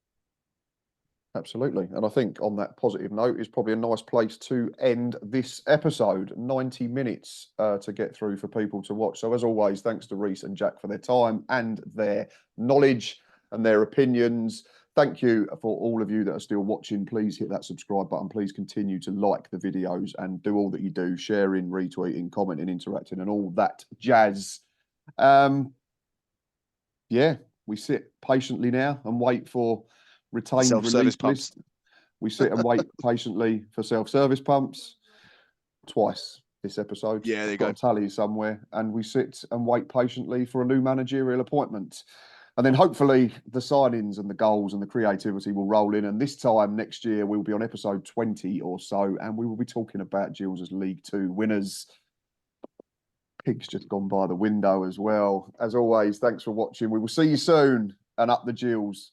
Absolutely. And I think on that positive note is probably a nice place to end this episode. 90 minutes to get through for people to watch. So as always, thanks to Reece and Jack for their time and their knowledge and their opinions. Thank you for all of you that are still watching. Please hit that subscribe button. Please continue to like the videos and do all that you do, sharing, retweeting, commenting, interacting, and all that jazz. Yeah, we sit patiently now and wait for retained Self-service release pumps. list. We sit and wait patiently for self-service pumps twice this episode. Yeah, there you I've got go. a tally somewhere. And we sit and wait patiently for a new managerial appointment. And then hopefully the signings and the goals and the creativity will roll in. And this time next year, we'll be on episode 20 or so. And we will be talking about Gills' League Two winners. Pig's just gone by the window as well. As always, thanks for watching. We will see you soon, and up the Gills.